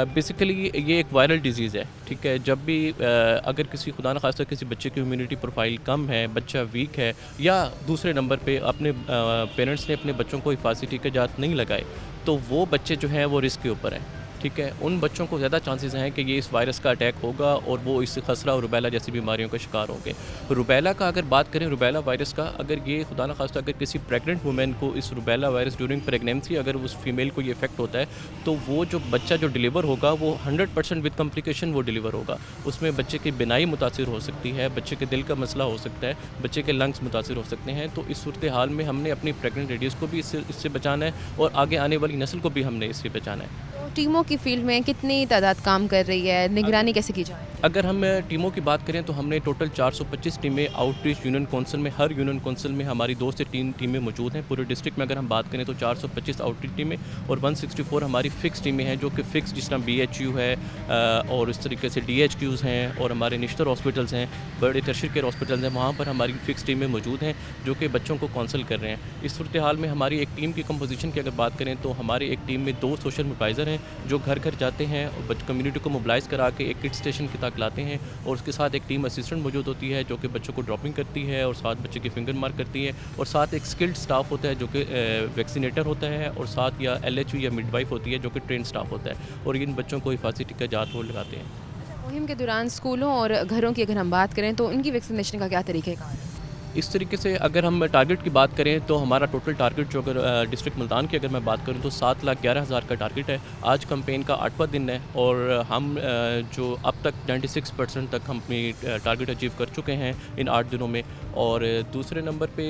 S8: बेसिकली ये एक वायरल डिजीज़ है, ठीक है। जब भी अगर किसी खुदा न खास्ता किसी बच्चे की इम्यूनिटी प्रोफाइल कम है, बच्चा वीक है, या दूसरे नंबर पे अपने पेरेंट्स ने अपने बच्चों को हिफाजती टीकाजात नहीं लगाए, तो वो बच्चे जो हैं वो रिस्क के ऊपर हैं, ठीक है। उन बच्चों को ज़्यादा चांसेस हैं कि ये इस वायरस का अटैक होगा और वो इस खसरा और रुबैला जैसी बीमारियों का शिकार होंगे। रुबैला का अगर बात करें, रुबैला वायरस का, अगर ये खुदा न खास्ता अगर किसी प्रेग्नेंट वुमेन को इस रुबैला वायरस ड्यूरिंग प्रेगनेंसी अगर उस फीमेल को ये इफेक्ट होता है, तो वो जो बच्चा जो डिलीवर होगा वो 100% विद कॉम्प्लिकेशन वो डिलीवर होगा। उसमें बच्चे की बिनाई मुतासिर हो सकती है, बच्चे के दिल का मसला हो सकता है, बच्चे के लंग्स मुतासिर हो सकते हैं। तो इस सूरत हाल में हमने अपनी प्रेग्नेंट लेडीज़ को भी इससे बचाना है और आगे आने वाली नस्ल को भी हमने इससे बचाना है।
S1: टीमों की फील्ड में कितनी तादाद काम कर रही है, निगरानी कैसे की जाए?
S8: अगर हम टीमों की बात करें तो हमने टोटल 425 टीमें आउटरीच यूनियन काउंसिल में, हर यूनियन काउंसिल में हमारी 2 से 3 टीमें मौजूद हैं। पूरे डिस्ट्रिक्ट में अगर हम बात करें तो 425 आउटरीच टीमें और 164 हमारी फ़िक्स टीमें हैं, जो कि फ़िक्स जिस तरह BHU है और इस तरीके से DHQs हैं, और हमारे निश्तर हॉस्पिटल्स हैं, बड़े टर्शियरी केयर हॉस्पिटल्स हैं, वहाँ पर हमारी फ़िक्स टीमें मौजूद हैं जो कि बच्चों को काउंसिल कर रहे हैं। इस सूरत हाल में हमारी एक टीम की कंपोजिशन की अगर बात करें तो हमारे एक टीम में 2 सोशल एडवाइज़र हैं जो घर घर जाते हैं और कम्युनिटी को मोबिलाइज़ करा के एक किड स्टेशन की तक लाते हैं, और उसके साथ एक टीम असिस्टेंट मौजूद होती है जो कि बच्चों को ड्रॉपिंग करती है और साथ बच्चे की फिंगर मार्क करती है, और साथ एक स्किल्ड स्टाफ होता है जो कि वैक्सीनेटर होता है, और साथ या LHU या मिडवाइफ होती है जो कि ट्रेन स्टाफ होता है, और इन बच्चों को हिफाजती टीकाजात वो लगाते हैं।
S1: मुहिम के दौरान स्कूलों और घरों की अगर हम बात करें तो उनकी वैक्सीनेशन का क्या तरीक़ेकार है?
S8: इस तरीके से अगर हम टारगेट की बात करें तो हमारा टोटल टारगेट जो अगर डिस्ट्रिक्ट मुल्तान की अगर मैं बात करूं तो 7,11,000 का टारगेट है। आज कैंपेन का 8वां दिन है और हम जो अब तक 96% तक हम अपनी टारगेट अचीव कर चुके हैं इन 8 दिनों में। और दूसरे नंबर पे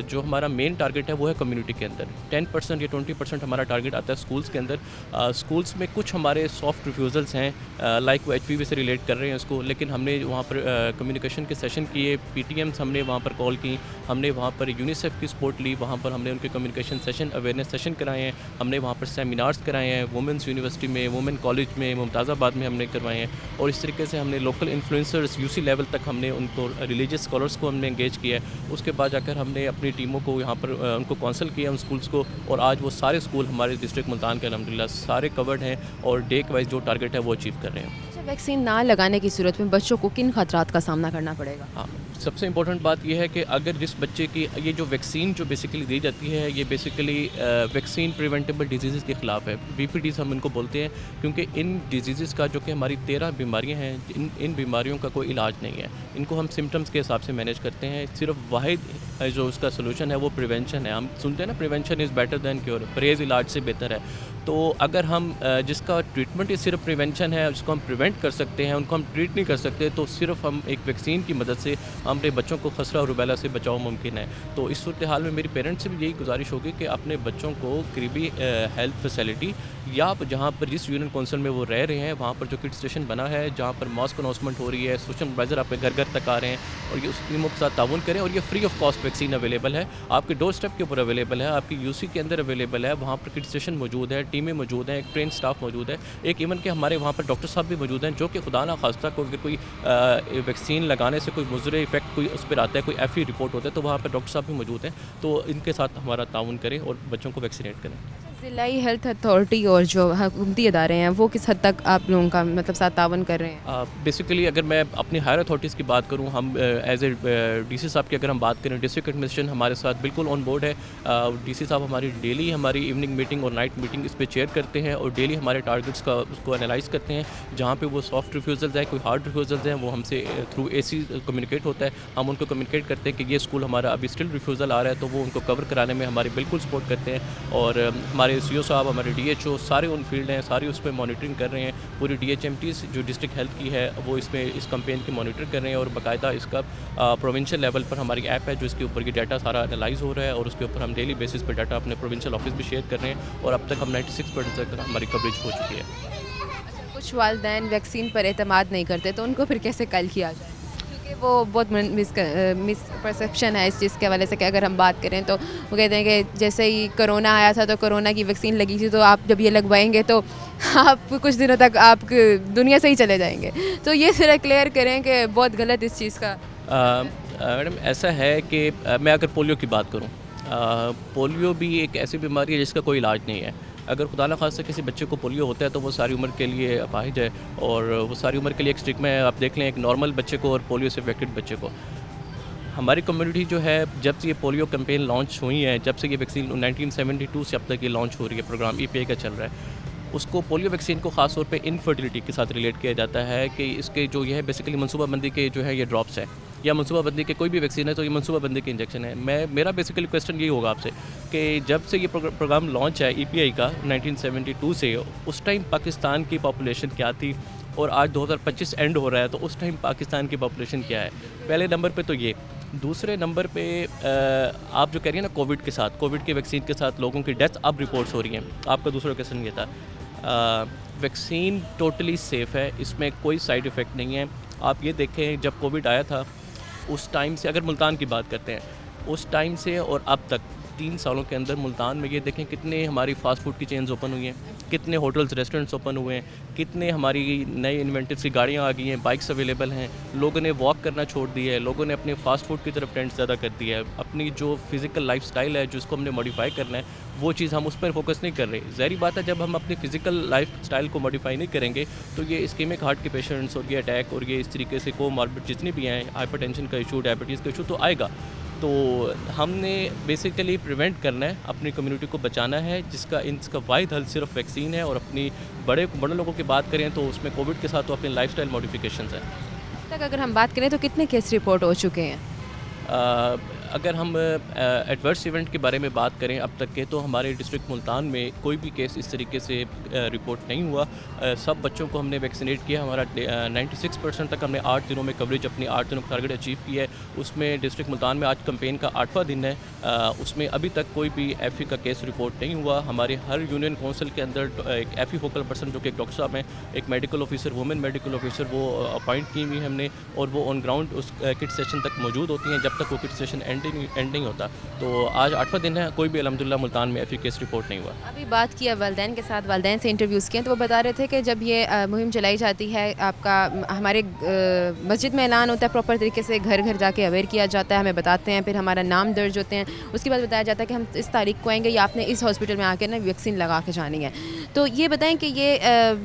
S8: जो हमारा मेन टारगेट है वो है कम्युनिटी के अंदर 10% या 20% हमारा टारगेट आता है स्कूल्स के अंदर। स्कूल्स में कुछ हमारे सॉफ्ट रिफ्यूज़ल्स हैं, लाइक वो HPV से रिलेट कर रहे हैं उसको, लेकिन हमने वहाँ पर कम्युनिकेशन के सेशन किए, PTMs हमने वहाँ पर कॉल की, हमने वहाँ पर यूनिसेफ की सपोर्ट ली, वहाँ पर हमने उनके कम्युनिकेशन सेशन, अवेयरनेस सेशन कराए हैं, हमने वहाँ पर सेमिनार्स कराए हैं वुमेंस यूनिवर्सिटी में, वुमेन कॉलेज में, मुमताज़ाबाद में हमने करवाए हैं। और इस तरीके से हमने लोकल इन्फ्लुएंसर्स UC लेवल तक हमने उनको, रिलीजियस स्कॉलर्स को हमने इंगेज किया है। उसके बाद जाकर हमने अपनी टीमों को यहाँ पर उनको काउंसिल किया उन स्कूल्स को, और आज वो सारे स्कूल हमारे डिस्ट्रिक्ट मुल्तान के अल्हम्दुलिल्लाह सारे कवर्ड हैं और डे के वाइज जो टारगेट है वो अचीव कर रहे हैं।
S1: वैक्सीन ना लगाने की सूरत में बच्चों को किन खतरात का सामना करना पड़ेगा?
S8: हाँ, सबसे इम्पोर्टेंट बात यह है कि अगर जिस बच्चे की ये जो वैक्सीन जो बेसिकली दी जाती है ये बेसिकली वैक्सीन प्रिवेंटेबल डिजीज़ के ख़िलाफ़ है, VPDs हम इनको बोलते हैं, क्योंकि इन डिजीज़ का जो कि हमारी 13 बीमारियां हैं, इन बीमारियों का कोई इलाज नहीं है, इनको हम सिम्टम्स के हिसाब से मैनेज करते हैं। सिर्फ वाहिद जो उसका सोल्यूशन है वो प्रिवेंशन है। हम सुनते हैं ना, prevention is better than cure, परहेज़ इलाज से बेहतर है। तो अगर हम जिसका ट्रीटमेंट ही सिर्फ प्रिवेंशन है, जिसको हम प्रिवेंट कर सकते हैं, उनको हम ट्रीट नहीं कर सकते, तो सिर्फ हम एक वैक्सीन की मदद से अपने बच्चों को खसरा और रुबैला से बचाव मुमकिन है। तो इस सूरत हाल में मेरी पेरेंट्स से भी यही गुजारिश होगी कि अपने बच्चों को करीबी हेल्थ फैसिलिटी या जहाँ पर जिस यूनियन काउंसिल में वो रह रहे हैं वहाँ पर जो किड स्टेशन बना है, जहाँ पर मास्क अनाउंसमेंट हो रही है, सोशल एडवाइज़र आपके घर घर तक आ रहे हैं और ये उस टीमों के साथ ताउन करें। और ये free of cost vaccine available है, आपके डोर स्टेप के ऊपर अवेलेबल है, आपकी UC के अंदर अवेलेबल है, वहाँ पर किड स्टेशन मौजूद है, टीमें मौजूद हैं, एक ट्रेन स्टाफ मौजूद है, एक इवन के हमारे वहाँ पर डॉक्टर साहब भी मौजूद हैं जो कि खुदा ना खास्ता को अगर कोई वैक्सीन लगाने से कोई मुज़र इफेक्ट कोई उस पर आता है, कोई FE रिपोर्ट होता है, तो वहाँ पर डॉक्टर साहब भी मौजूद हैं। तो इनके साथ हमारा ताउन करें और बच्चों को वैक्सीनेट करें।
S1: ज़िलाई हेल्थ अथॉरिटी और जो हुकूमती अदारे हैं वो किस हद तक आप लोगों का मतलब साथ तावन कर रहे हैं?
S8: बेसिकली अगर मैं अपनी हायर अथॉरिटीज़ की बात करूं, हम एज ए डीसी साहब की अगर हम बात करें, डिस्ट्रिक्ट एडमिनिस्ट्रेशन हमारे साथ बिल्कुल ऑन बोर्ड है। डीसी साहब हमारी डेली हमारी इवनिंग मीटिंग और नाइट मीटिंग इस पे चेयर करते हैं और डेली हमारे टारगेट्स का उसको एनालाइज करते हैं। जहाँ पे वो सॉफ्ट रिफ्यूज़ल्स हैं, कोई हार्ड रिफ्यूज़ल्स हैं, वो हमसे थ्रू AC कम्युनिकेट होता है। हम उनको कम्युनिकेट करते हैं कि ये स्कूल हमारा अभी स्टिल रिफ्यूज़ल आ रहा है, तो वो उनको कवर कराने में हमारी बिल्कुल सपोर्ट करते हैं। और हमारे CO साहब, हमारे DHO सारे ऑन फील्ड हैं, सारी उस पर मॉनिटरिंग कर रहे हैं। पूरी DHMTs जो डिस्ट्रिक्ट हेल्थ की है वो इसमें इस कैंपेन की मॉनिटर कर रहे हैं और बाकायदा इसका प्रोविंशियल लेवल पर हमारी ऐप है जो इसके ऊपर ये डाटा सारा एनालाइज हो रहा है और उसके ऊपर हम डेली बेसिस पे डाटा अपने प्रोविंशियल ऑफिस भी शेयर कर रहे हैं और अब तक हम 96% तक हमारी कवरेज हो चुकी है।
S1: कुछ वालिदैन वैक्सीन पर एतमाद नहीं करते, तो उनको फिर कैसे कल किया जाए? क्योंकि वो बहुत मिसपरसेप्शन है इस चीज़ के हवाले से कि अगर हम बात करें तो वो कहते हैं कि जैसे ही कोरोना आया था तो कोरोना की वैक्सीन लगी थी, तो आप जब ये लगवाएंगे तो आप कुछ दिनों तक आप दुनिया से ही चले जाएंगे। तो ये ज़रा क्लियर करें कि बहुत गलत इस चीज़ का।
S8: मैडम ऐसा है कि मैं अगर पोलियो की बात करूँ, पोलियो भी एक ऐसी बीमारी है जिसका कोई इलाज नहीं है। अगर खुदा न खास्ता किसी बच्चे को पोलियो होता है तो वो सारी उम्र के लिए अपाहिज है और वो सारी उम्र के लिए एक स्टिग्मा है। आप देख लें एक नॉर्मल बच्चे को और पोलियो से अफेक्टेड बच्चे को। हमारी कम्युनिटी जो है, जब से ये पोलियो कैंपेन लॉन्च हुई है, जब से ये वैक्सीन 1972 से अब तक ये लॉन्च हो रही है, प्रोग्राम EPI का चल रहा है, उसको पोलियो वैक्सीन को ख़ास तौर पे इनफर्टिलिटी के साथ रिलेट किया जाता है कि इसके जो ये है बेसिकली मनसूबाबंदी के जो है ये ड्रॉप्स है या मनसूबाबंदी के कोई भी वैक्सीन है तो ये मनसूबाबंदी के इंजेक्शन है। मेरा बेसिकली क्वेश्चन यही होगा आपसे कि जब से ये प्रोग्राम लॉन्च है EPI का 1972 से, उस टाइम पाकिस्तान की पॉपुलेशन क्या थी और आज 2025 एंड हो रहा है तो उस टाइम पाकिस्तान की पॉपुलेशन क्या है? पहले नंबर पे तो ये। दूसरे नंबर पे आप जो कह रही हैं ना कोविड के साथ, कोविड के वैक्सीन के साथ लोगों की डेथ अब रिपोर्ट्स हो रही हैं। आपका दूसरा क्वेश्चन ये था। वैक्सीन टोटली सेफ़ है, इसमें कोई साइड इफ़ेक्ट नहीं है। आप ये देखें जब कोविड आया था उस टाइम से, अगर मुल्तान की बात करते हैं, उस टाइम से और अब तक 3 सालों के अंदर मुल्तान में ये देखें कितने हमारी फ़ास्ट फूड की चेन्स ओपन हुई हैं, कितने होटल्स रेस्टोरेंट्स ओपन हुए हैं, कितने हमारी नई इन्वेंटिव सी गाड़ियाँ आ गई हैं, बाइक्स अवेलेबल हैं, लोगों ने वॉक करना छोड़ दिया है, लोगों ने अपने फ़ास्ट फूड की तरफ ट्रेंड ज़्यादा कर दिया है। अपनी जो फिज़िकल लाइफस्टाइल है जिसको हमने मॉडिफाई करना है वो चीज़ हम उस पर फोकस नहीं कर रहे। ज़ाहिर बात है जब हम अपनी फ़िज़िकल लाइफस्टाइल को मॉडिफाई नहीं करेंगे तो ये इस्केमिक हार्ट के पेशेंट्स और ये अटैक और ये इस तरीके से कोमॉर्बिड जितने भी हैं, हाइपरटेंशन का इशू, डायबिटीज़ का इशू तो आएगा। तो हमने बेसिकली प्रिवेंट करना है, अपनी कम्युनिटी को बचाना है, इसका वाहिद हल सिर्फ वैक्सीन है। और अपनी बड़े लोगों की बात करें तो उसमें कोविड के साथ तो अपने लाइफस्टाइल मॉडिफिकेशंस हैं।
S1: तक अगर हम बात करें तो कितने केस रिपोर्ट हो चुके हैं?
S8: अगर हम एडवर्स इवेंट के बारे में बात करें अब तक के, तो हमारे डिस्ट्रिक्ट मुल्तान में कोई भी केस इस तरीके से रिपोर्ट नहीं हुआ। सब बच्चों को हमने वैक्सीनेट किया। हमारा 96% तक हमने 8 दिनों में कवरेज, अपनी 8 दिनों का टारगेट अचीव किया है। उसमें डिस्ट्रिक्ट मुल्तान में आज कैंपेन का 8वां दिन है, उसमें अभी तक कोई भी FE का केस रिपोर्ट नहीं हुआ। हमारे हर यूनियन काउंसिल के अंदर एक FE फोकल पर्सन जो कि एक डॉक्टर साहब हैं, एक medical officer, women medical officer, वो अपॉइंट की हुई हमने और वो ऑन ग्राउंड उस किट सेशन तक मौजूद होती हैं जब तक वो किट सेशन एंड नहीं होता। तो आज 8वां दिन है, कोई भी अल्हम्दुलिल्लाह मुल्तान में FE केस रिपोर्ट नहीं हुआ।
S1: अभी बात किया वालिदैन के साथ, वालिदैन से इंटरव्यूज़ किए तो वो बता रहे थे कि जब ये मुहिम चलाई जाती है, आपका हमारे मस्जिद में ऐलान होता है, प्रॉपर तरीके से घर घर जाके अवेयर किया जाता है, हमें बताते हैं, फिर हमारा नाम दर्ज होते हैं, उसके बाद बताया जाता है कि हम इस तारीख को आएंगे या आपने इस हॉस्पिटल में आके ना वैक्सीन लगा के जानी है। तो ये बताएं कि ये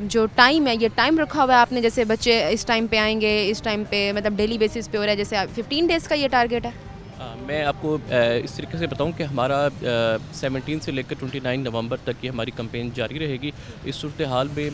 S1: जो टाइम है, ये टाइम रखा हुआ है आपने, जैसे बच्चे इस टाइम पे आएंगे, इस टाइम पे मतलब डेली बेसिस पे हो रहा है, जैसे 15 डेज़ का ये टारगेट है?
S8: मैं आपको इस तरीके से बताऊं कि हमारा 17 से लेकर 29 नवंबर तक ये हमारी कैंपेन जारी रहेगी। इस सूरत हाल में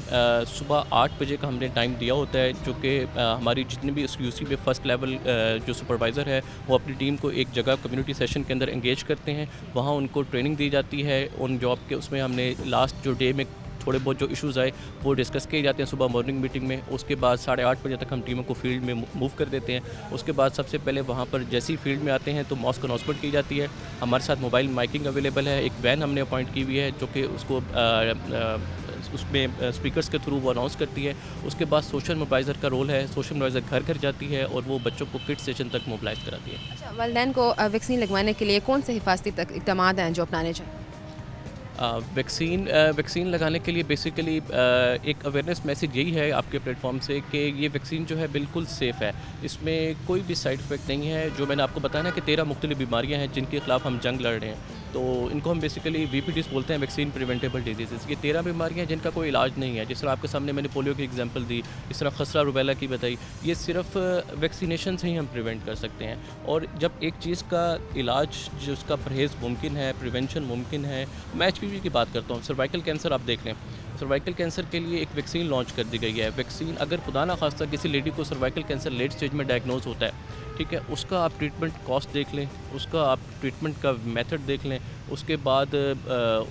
S8: सुबह 8 बजे का हमने टाइम दिया होता है, जो कि हमारी जितने भी इस UC में फ़र्स्ट लेवल जो सुपरवाइज़र है वो अपनी टीम को एक जगह कम्युनिटी सेशन के अंदर एंगेज करते हैं। वहाँ उनको ट्रेनिंग दी जाती है उन जॉब के। उसमें हमने लास्ट जो डे में थोड़े बहुत जो इश्यूज़ आए वो डिस्कस किए जाते हैं सुबह मॉर्निंग मीटिंग में। उसके बाद 8:30 बजे तक हम टीमों को फील्ड में मूव कर देते हैं। उसके बाद सबसे पहले वहाँ पर जैसे ही फील्ड में आते हैं तो मॉस अनाउंसमेंट की जाती है। हमारे साथ मोबाइल माइकिंग अवेलेबल है, एक वैन हमने अपॉइंट की हुई है जो कि उसको उसमें स्पीकर्स के थ्रू वो अनाउंस करती है। उसके बाद सोशल मोबाइज़र का रोल है, सोशल मोबाइज़र घर घर जाती है और वो बच्चों को किट सेशन तक मोबिलाइज कराती है।
S1: अच्छा, वालिदैन को वैक्सीन लगवाने के लिए कौन से हिफाजती इक़दामात हैं जो अपनाने चाहिए?
S8: वैक्सीन लगाने के लिए बेसिकली एक अवेयरनेस मैसेज यही है आपके प्लेटफॉर्म से कि ये वैक्सीन जो है बिल्कुल सेफ़ है, इसमें कोई भी साइड इफ़ेक्ट नहीं है। जो मैंने आपको बताया ना कि 13 मुख्तलिफ बीमारियां हैं जिनके ख़िलाफ़ हम जंग लड़ रहे हैं, तो इनको हम बेसिकली VPDs बोलते हैं, वैक्सीन प्रिवेंटेबल डिजीज़। ये 13 बीमारियाँ हैं जिनका कोई इलाज नहीं है। जिस तरह आपके सामने मैंने पोलियो की एग्जांपल दी, इस तरह खसरा रुबेला की बताई, ये सिर्फ वैक्सीनेशन से ही हम प्रिवेंट कर सकते हैं। और जब एक चीज़ का इलाज, जिसका परहेज़ मुमकिन है, प्रिवेंशन मुमकिन है, मैं HPV की बात करता हूँ, सर्वाइकल कैंसर आप देख लें, सर्वाइकल कैंसर के लिए एक वैक्सीन लॉन्च कर दी गई है। वैक्सीन अगर खुदा ना खास्ता किसी लेडी को सर्वाइकल कैंसर लेट स्टेज में डायग्नोज होता है, ठीक है, उसका आप ट्रीटमेंट कॉस्ट देख लें, उसका आप ट्रीटमेंट का मेथड देख लें, उसके बाद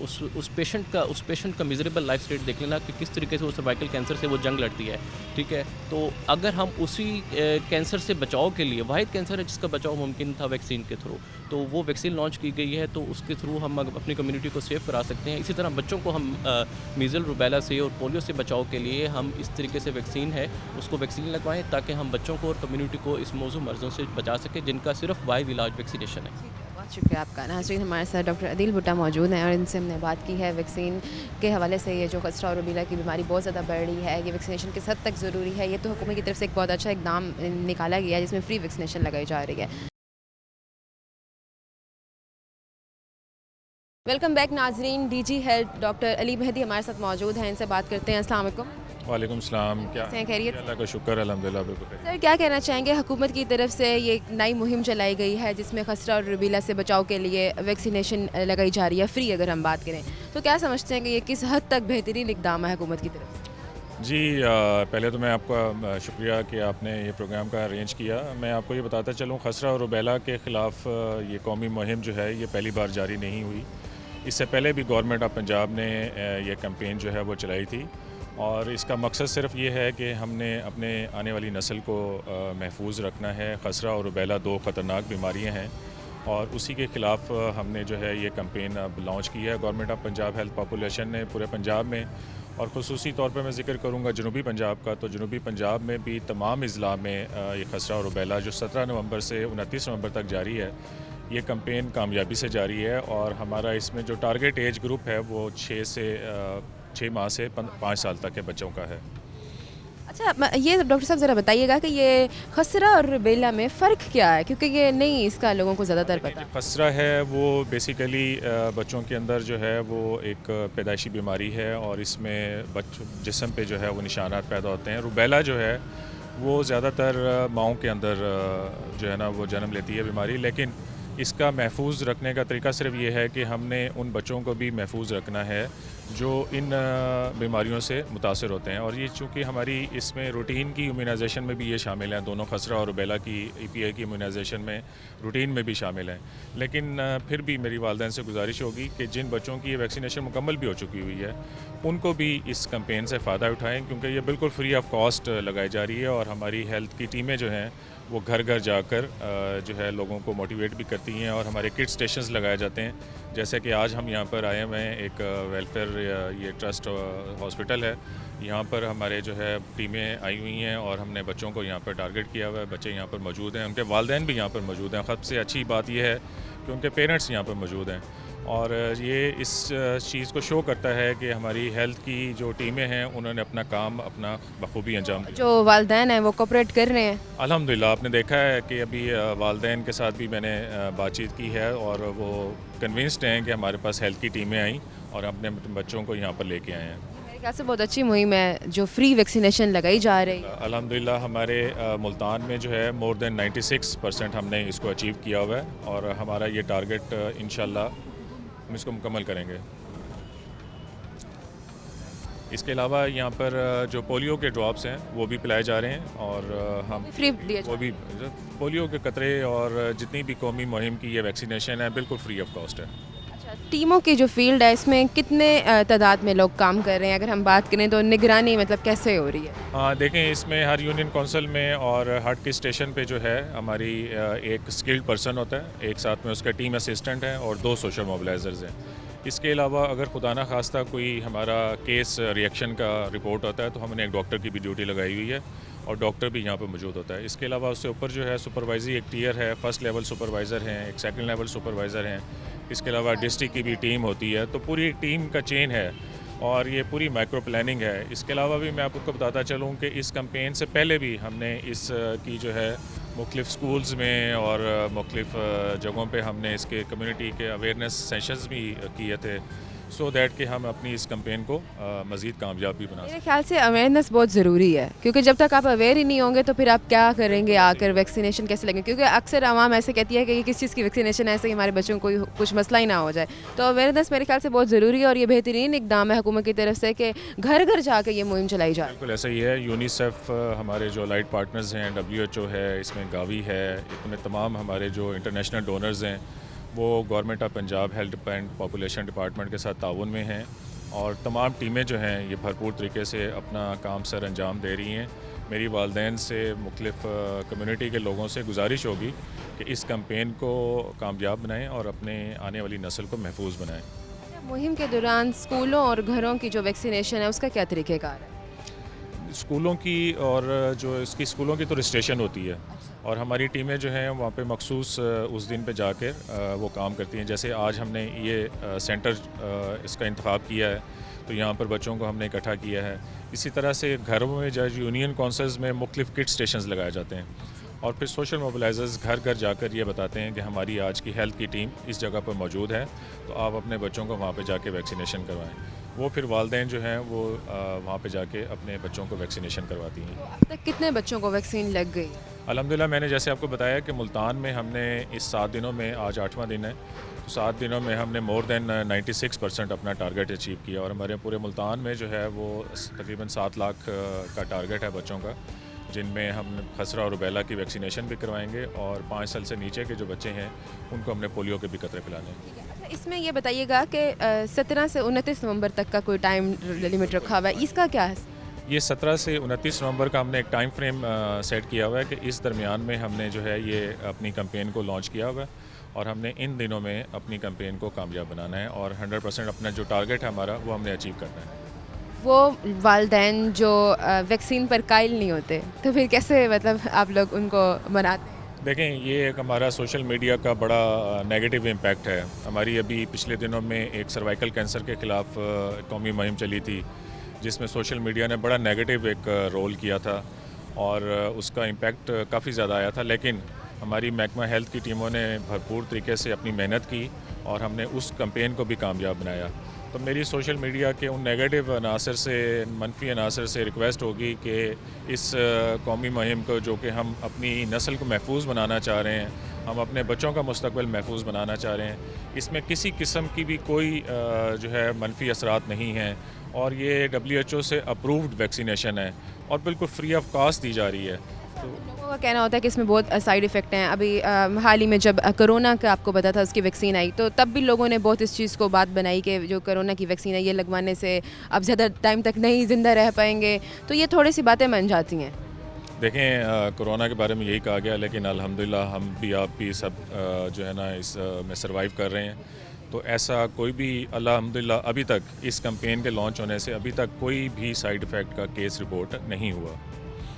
S8: उस पेशेंट का मिजरेबल लाइफ स्टेट देख लेना कि किस तरीके से वो सर्वाइकल कैंसर से वो जंग लड़ती है, ठीक है। तो अगर हम उसी कैंसर से बचाव के लिए, वाहिद कैंसर है जिसका बचाव मुमकिन था वैक्सीन के थ्रू, तो वो वैक्सीन लॉन्च की गई है, तो उसके थ्रू हम अपनी कम्युनिटी को सेव करा सकते हैं। इसी तरह बच्चों को हम मीज़ल रुबेला से और पोलियो से बचाव के लिए हम इस तरीके से वैक्सीन है उसको वैक्सीन लगवाएं, ताकि हम बच्चों को और कम्युनिटी को इस मौजू मर्ज़ों से बचा सकें जिनका सिर्फ वाहिद इलाज वैक्सीनेशन है।
S1: बहुत शुक्रिया आपका। नाज़रीन, हमारे साथ डॉक्टर अदील भुट्टा मौजूद हैं और इनसे हमने बात की है वैक्सीन के हवाले से। ये जो खसरा और रुबेला की बीमारी बहुत ज़्यादा बढ़ रही है, ये वैक्सीनेशन किस हद तक ज़रूरी है, ये तो हुकूमत की तरफ से एक बहुत अच्छा इकदाम निकाला गया है जिसमें फ्री वैक्सीनेशन लगाई जा रही है। वेलकम बैक नाजरीन। DG health doctor Ali Mehdi हमारे साथ मौजूद हैं, इनसे बात करते हैं। अस्सलाम वालेकुम।
S9: वालेकुम सलाम। क्या
S1: खैरियत?
S9: अल्लाह का शुक्र, अल्हम्दुलिल्लाह बिल्कुल खैरियत।
S1: सर, क्या कहना चाहेंगे, हुकूमत की तरफ से ये एक नई मुहिम चलाई गई है जिसमें खसरा और रुबेला से बचाव के लिए वैक्सीनेशन लगाई जा रही है फ्री, अगर हम बात करें तो क्या समझते हैं कि ये किस हद तक बेहतरीन इकदाम है हुकूमत की तरफ से?
S9: जी, पहले तो मैं आपका शुक्रिया कि आपने ये प्रोग्राम का अरेंज किया। मैं आपको ये बताता चलूँ, खसरा और रुबेला के ख़िलाफ़ ये कौमी मुहिम जो है ये पहली बार जारी नहीं हुई। इससे पहले भी गवर्नमेंट ऑफ पंजाब ने ये कैंपेन जो है वो चलाई थी, और इसका मकसद सिर्फ ये है कि हमने अपने आने वाली नस्ल को महफूज रखना है। खसरा और रुबेला 2 ख़तरनाक बीमारियां हैं, और उसी के ख़िलाफ़ हमने जो है ये कैंपेन अब लॉन्च किया है government of Punjab health population ने पूरे पंजाब में। और ख़ुसूसी तौर पे मैं ज़िक्र करूँगा जनूबी पंजाब का, तो जनूबी पंजाब में भी तमाम अज़ला में ये खसरा और रुबेला जो 17 नवंबर से 29 नवंबर तक जारी है, ये कैंपेन कामयाबी से जारी है। और हमारा इसमें जो टारगेट एज ग्रुप है वो 6 माह से 5 साल तक के बच्चों का है।
S1: अच्छा, ये डॉक्टर साहब ज़रा बताइएगा कि ये खसरा और रुबेला में फ़र्क क्या है, क्योंकि ये नहीं इसका लोगों को ज़्यादातर पता।
S9: खसरा है वो बेसिकली बच्चों के अंदर जो है वो एक पैदाइशी बीमारी है, और इसमें जिस्म पे जो है वो निशानात पैदा होते हैं। रुबेला जो है वो ज़्यादातर माओं के अंदर जो है ना वो जन्म लेती है बीमारी, लेकिन इसका महफूज रखने का तरीका सिर्फ ये है कि हमने उन बच्चों को भी महफूज रखना है जो इन बीमारियों से मुतासर होते हैं। और ये चूँकि हमारी इसमें रूटीन की इम्यूनाइजेशन में भी ये शामिल हैं, दोनों खसरा और रुबेला की EPI की इम्यूनाइजेशन में रूटीन में भी शामिल हैं। लेकिन फिर भी मेरी वालिदैन से गुजारिश होगी कि जिन बच्चों की ये वैक्सीनेशन मुकम्मल भी हो चुकी हुई है उनको भी इस कैंपेन से फ़ायदा उठाएँ, क्योंकि ये बिल्कुल फ्री ऑफ कॉस्ट लगाई जा रही है। और हमारी हेल्थ की टीमें जो हैं वो घर घर जाकर जो है लोगों को मोटिवेट भी करती हैं, और हमारे किड स्टेशंस लगाए जाते हैं। जैसे कि आज हम यहाँ पर आए हुए हैं, एक वेलफेयर ये ट्रस्ट हॉस्पिटल है, यहाँ पर हमारे जो है टीमें आई हुई हैं, और हमने बच्चों को यहाँ पर टारगेट किया हुआ है। बच्चे यहाँ पर मौजूद हैं, उनके वालिदैन भी यहाँ पर मौजूद हैं। सबसे अच्छी बात यह है कि उनके पेरेंट्स यहाँ पर मौजूद हैं, और ये इस चीज़ को शो करता है कि हमारी हेल्थ की जो टीमें हैं उन्होंने अपना काम अपना बखूबी अंजाम दिया।
S1: जो वालिदैन हैं वो कोऑपरेट कर रहे हैं
S9: अल्हम्दुलिल्लाह। आपने देखा है कि अभी वालिदैन के साथ भी मैंने बातचीत की है, और वो कन्विंस्ड हैं कि हमारे पास हेल्थ की टीमें आई और अपने बच्चों को यहाँ पर लेके आए हैं।
S1: मेरे ख्याल से बहुत अच्छी मुहिम है जो फ्री वैक्सीनेशन लगाई जा रही है।
S9: अल्हम्दुलिल्लाह हमारे मुल्तान में जो है मोर देन 96% हमने इसको अचीव किया हुआ है, और हमारा ये टारगेट इंशाल्लाह हम इसको मुकम्मल करेंगे। इसके अलावा यहाँ पर जो पोलियो के ड्रॉप्स हैं वो भी पिलाए जा रहे हैं, और हम
S1: फ्री दिए
S9: वो भी पोलियो के कतरे और जितनी भी कौमी मुहिम की ये वैक्सीनेशन है बिल्कुल फ्री ऑफ कॉस्ट है।
S1: अच्छा, टीमों की जो फील्ड है इसमें कितने तादाद में लोग काम कर रहे हैं, अगर हम बात करें तो निगरानी मतलब कैसे हो रही है?
S9: हाँ, देखें इसमें हर यूनियन काउंसिल में और हर की स्टेशन पे जो है हमारी एक स्किल्ड पर्सन होता है, एक साथ में उसका टीम असिस्टेंट है और 2 सोशल मोबिलाइजर्स हैं। इसके अलावा अगर खुदा ना खास्ता कोई हमारा केस रिएक्शन का रिपोर्ट होता है तो हमने एक डॉक्टर की भी ड्यूटी लगाई हुई है, और डॉक्टर भी यहाँ पर मौजूद होता है। इसके अलावा उससे ऊपर जो है सुपरवाइजरी एक टीयर है, फर्स्ट लेवल सुपरवाइज़र हैं, एक सेकंड लेवल सुपरवाइज़र हैं। इसके अलावा डिस्ट्रिक्ट की भी टीम होती है, तो पूरी टीम का चेन है और ये पूरी माइक्रो प्लानिंग है। इसके अलावा भी मैं आपको बताता चलूँ कि इस कैंपेन से पहले भी हमने इस की जो है मुख्तलिफ़ स्कूल्स में और मुख्तलिफ़ जगहों पे हमने इसके कम्युनिटी के अवेयरनेस सेशंस भी किए थे, सो दैट कि हम अपनी इस कैंपेन को मज़ीद कामयाब भी बना
S1: मेरे
S9: सकें।
S1: ख्याल से अवेयरनेस बहुत ज़रूरी है, क्योंकि जब तक आप अवेयर ही नहीं होंगे तो फिर आप क्या करेंगे आकर, वैक्सीनेशन कैसे लगेंगे? क्योंकि अक्सर आवाम ऐसे कहती है कि ये किस चीज़ की वैक्सीनेशन है, ऐसे कि हमारे बच्चों को कुछ मसला ही ना हो जाए। तो अवेयरनेस मेरे ख्याल से बहुत ज़रूरी है और ये बेहतरीन इकदाम है हुकूमत की तरफ से कि घर घर जाकर ये मुहिम चलाई जाए।
S9: बिल्कुल ऐसा ही है। यूनिसेफ हमारे जो लाइट पार्टनर्स हैं, WHO है, इसमें गावी है, इसमें तमाम हमारे जो इंटरनेशनल डोनर्स हैं वो government of Punjab health and population department के साथ ताउन में हैं और तमाम टीमें जो हैं ये भरपूर तरीके से अपना काम सर अंजाम दे रही हैं। मेरी वालदैन से मुख्तलिफ़ कम्युनिटी के लोगों से गुजारिश होगी कि इस कैंपेन को कामयाब बनाएं और अपने आने वाली नस्ल को महफूज बनाएं।
S1: मुहिम के दौरान स्कूलों और घरों की जो वैक्सीनेशन है उसका क्या तरीक़ेकार है?
S9: स्कूलों की और जो इसकी स्कूलों की तो रजिस्ट्रेशन होती है और हमारी टीमें जो हैं वहाँ पे मखसूस उस दिन पे जाकर वो काम करती हैं। जैसे आज हमने ये सेंटर इसका इंतखाब किया है तो यहाँ पर बच्चों को हमने इकट्ठा किया है। इसी तरह से घरों में जज यूनियन काउंसिल्स में मुख्तलिफ़ किट स्टेशंस लगाए जाते हैं और फिर सोशल मोबिलाइजर्स घर घर जाकर ये बताते हैं कि हमारी आज की हेल्थ की टीम इस जगह पर मौजूद है, तो आप अपने बच्चों को वहाँ पे जाके वैक्सीनेशन करवाएं। वो फिर वालदैन जो हैं वो वहाँ पे जाके अपने बच्चों को वैक्सीनेशन करवाती हैं।
S1: अब तक कितने बच्चों को वैक्सीन लग गई?
S9: अल्हम्दुलिल्लाह मैंने जैसे आपको बताया कि मुल्तान में हमने इस 7 दिनों में, आज 8वां दिन है, तो 7 दिनों में हमने मोर देन 96% अपना टारगेट अचीव किया और हमारे पूरे मुल्तान में जो है वो तकरीबन 7 लाख का टारगेट है बच्चों का, जिनमें हम खसरा और रुबैला की वैक्सीनेशन भी करवाएंगे और 5 साल से नीचे के जो बच्चे हैं उनको हमने पोलियो के भी कतरे पिलाने हैं।
S1: अच्छा, इसमें ये बताइएगा कि 17 से 29 नवंबर तक का कोई टाइम लिमिट रखा हुआ है, इसका क्या है?
S9: ये 17 से 29 नवंबर का हमने एक टाइम फ्रेम सेट किया हुआ है कि इस दरमियान में हमने जो है ये अपनी कैंपेन को लॉन्च किया हुआ है और हमने इन दिनों में अपनी कैंपेन को कामयाब बनाना है और 100% अपना जो टारगेट है हमारा वो हमने अचीव करना है।
S1: वो वालदैन जो वैक्सीन पर कायल नहीं होते तो फिर कैसे मतलब आप लोग उनको मनाते हैं?
S9: देखें, ये एक हमारा सोशल मीडिया का बड़ा नेगेटिव इम्पैक्ट है। हमारी अभी पिछले दिनों में एक सर्वाइकल कैंसर के ख़िलाफ़ कौमी मुहिम चली थी जिसमें सोशल मीडिया ने बड़ा नेगेटिव एक रोल किया था और उसका इम्पैक्ट काफ़ी ज़्यादा आया था, लेकिन हमारी महकमा हेल्थ की टीमों ने भरपूर तरीके से अपनी मेहनत की और हमने उस कैंपेन को भी कामयाब बनाया। तो मेरी सोशल मीडिया के उन नेगेटिव अनासर से, मनफी अनासर से रिक्वेस्ट होगी कि इस कौमी मुहिम को, जो कि हम अपनी नस्ल को महफूज बनाना चाह रहे हैं, हम अपने बच्चों का मुस्तकबिल महफूज बनाना चाह रहे हैं, इसमें किसी किस्म की भी कोई जो है मनफी असरात नहीं हैं और ये WHO से अप्रूव्ड वैक्सीनेशन है और बिल्कुल फ्री ऑफ कास्ट दी जा रही है। तो
S1: लोगों का कहना होता है कि इसमें बहुत साइड इफ़ेक्ट हैं। अभी हाल ही में जब कोरोना का आपको पता था उसकी वैक्सीन आई तो तब भी लोगों ने बहुत इस चीज़ को बात बनाई कि जो कोरोना की वैक्सीन है ये लगवाने से अब ज़्यादा टाइम तक नहीं ज़िंदा रह पाएंगे, तो ये थोड़ी सी बातें मन जाती हैं।
S9: देखें, कोरोना के बारे में यही कहा गया, लेकिन अल्हम्दुलिल्लाह हम भी, आप भी सब जो है ना इस में सर्वाइव कर रहे हैं। तो ऐसा कोई भी अल्हम्दुलिल्लाह अभी तक इस कैंपेन के लॉन्च होने से अभी तक कोई भी साइड इफ़ेक्ट का केस रिपोर्ट नहीं हुआ।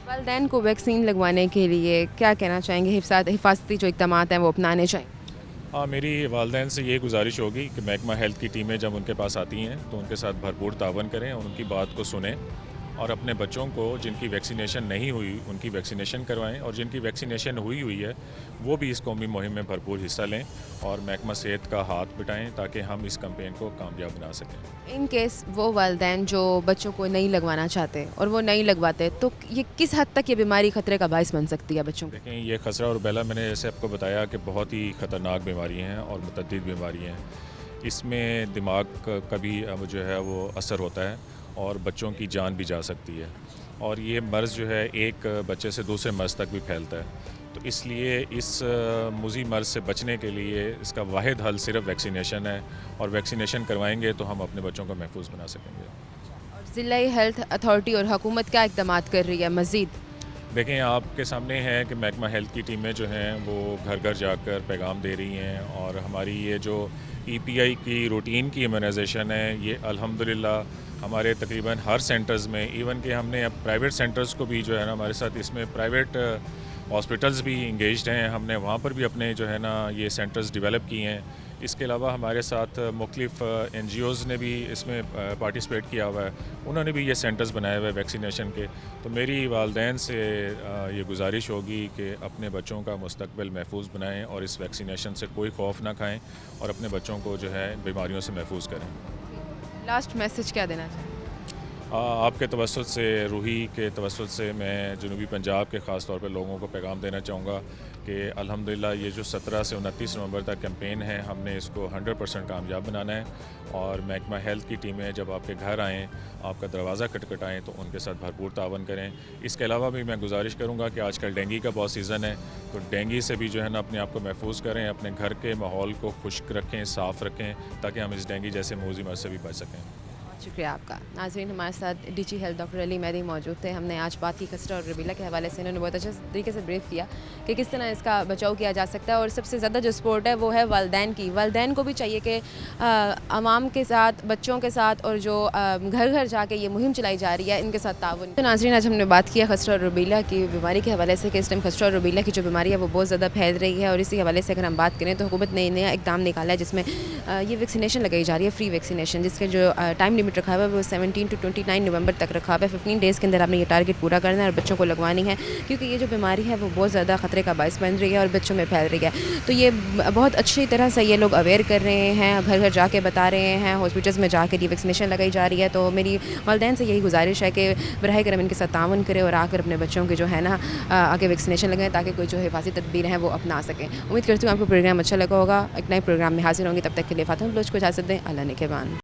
S1: वालदैन को वैक्सीन लगवाने के लिए क्या कहना चाहेंगे? हिफाजती जो इक़दाम हैं वो अपनाने चाहिए?
S9: हाँ, मेरी वालदैन से ये गुजारिश होगी कि महकमा हेल्थ की टीमें जब उनके पास आती हैं तो उनके साथ भरपूर तावन करें और उनकी बात को सुनें और अपने बच्चों को जिनकी वैक्सीनेशन नहीं हुई उनकी वैक्सीनेशन करवाएं और जिनकी वैक्सीनेशन हुई है वो भी इस कौमी मुहिम में भरपूर हिस्सा लें और महकमा सेहत का हाथ बटाएं ताकि हम इस कैंपेन को कामयाब बना सकें।
S1: इन केस वो वालदैन जो बच्चों को नहीं लगवाना चाहते और वो नहीं लगवाते तो ये किस हद तक ये बीमारी ख़तरे का बायस बन सकती है बच्चों को?
S9: देखें, ये खसरा और रुबैला मैंने जैसे आपको बताया कि बहुत ही ख़तरनाक बीमारी हैं और मुतअद्दिद बीमारी हैं। इसमें दिमाग का भी जो है वो असर होता है और बच्चों की जान भी जा सकती है और ये मर्ज़ जो है एक बच्चे से दूसरे मर्ज़ तक भी फैलता है। तो इसलिए इस मुज़ी मर्ज़ से बचने के लिए इसका वाहिद हल सिर्फ वैक्सीनेशन है और वैक्सीनेशन करवाएंगे तो हम अपने बच्चों को महफूज बना सकेंगे।
S1: और ज़िला हेल्थ अथॉरिटी और हुकूमत क्या इक़दाम कर रही है मज़ीद?
S9: देखें, आपके सामने है कि महकमा हेल्थ की टीमें जो हैं वो घर घर जाकर पैगाम दे रही हैं और हमारी ये जो EPI की रूटीन की इम्यूनाइजेशन है ये अल्हम्दुलिल्लाह हमारे तकरीबन हर सेंटर्स में, इवन कि हमने अब प्राइवेट सेंटर्स को भी जो है ना हमारे साथ इसमें प्राइवेट हॉस्पिटल्स भी इंगेज्ड हैं, हमने वहाँ पर भी अपने जो है ना ये सेंटर्स डेवलप किए हैं इसके अलावा हमारे साथ मुख्तलिफ NGOs ने भी इसमें पार्टिसिपेट किया हुआ है, उन्होंने भी ये सेंटर्स बनाए हुए हैं वैक्सीनेशन के। तो मेरी वालदैन से ये गुजारिश होगी कि अपने बच्चों का मुस्तकबिल महफूज बनाएं और इस वैक्सीनेशन से कोई खौफ ना खाएं और अपने बच्चों को जो है बीमारियों से महफूज करें।
S1: लास्ट मैसेज क्या देना चाहिए?
S9: आपके तवस्सुत से, रूही के तवस्सुत से मैं जनूबी पंजाब के ख़ास तौर पर लोगों को पैगाम देना चाहूँगा कि अल्हम्दुलिल्लाह ये जो 17 से 29 नवंबर तक कैंपेन है, हमने इसको 100% कामयाब बनाना है। और महकमा हेल्थ की टीमें जब आपके घर आएँ, आपका दरवाज़ा खटखटाएँ तो उनके साथ भरपूर तावन करें। इसके अलावा भी मैं गुजारिश करूँगा कि आजकल डेंगू का बहुत सीज़न है, तो डेंगू से भी जो है ना अपने आप को महफूज करें, अपने घर के माहौल को खुश्क रखें, साफ़ रखें, ताकि हम इस डेंगू जैसे मौजी मर्ज़ से भी बच सकें।
S1: शुक्रिया आपका। नाज़रीन, हमारे साथ DG health doctor Ali Mehdi मौजूद थे। हमने आज बात की खसरा और रूबेला के हवाले से। इन्होंने बहुत अच्छे तरीके से ब्रीफ किया कि किस तरह इसका बचाव किया जा सकता है, और सबसे ज़्यादा जो सपोर्ट है वो है वालदैन की। वालदैन को भी चाहिए कि आवाम के साथ, बच्चों के साथ, और जो घर घर जाके ये मुहिम चलाई जा रही है, इनके साथ ताउन। तो नाज़रीन, आज हमने बात किया खसरा और रूबेला की बीमारी के हवाले से कि इस टाइम खसरा और रूबेला की जो बीमारी है वो बहुत ज़्यादा फैल रही है। और इसी हवाले से अगर हम बात करें तो हुकूमत ने नया इकदाम निकाला है जिसमें ये वैक्सीनेशन लगाई जा रही है, फ्री वैक्सीनेशन, जिसके जो टाइम लिमिट रखा हुआ है वो 17 to 29 नवंबर तक रखा हुआ है। 15 डेज़ के अंदर आपने ये टारगेट पूरा करना है और बच्चों को लगवानी है, क्योंकि ये जो बीमारी है वो बहुत ज़्यादा ख़तरे का बायस बन रही है और बच्चों में फैल रही है। तो ये बहुत अच्छी तरह से ये लोग अवेयर कर रहे हैं, घर घर जाके बता रहे हैं, हॉस्पिटल्स में जाकर ये वैक्सीनेशन लगाई जा रही है। तो मेरी वालिदैन से यही गुजारिश है कि बराह करम इनके साथ तावन करें और आकर अपने बच्चों के जो है ना आगे वैक्सीनेशन लगाएं, ताकि कोई जो हिफाजती तदबीर हैं वो अपना सकें। उम्मीद करती हूँ आपको प्रोग्राम अच्छा लगा होगा। एक नए प्रोग्राम में हाजिर होंगे, तब तक के लिए फातिमा बलोच को इजाज़त दें। अल्लाह ने के बान।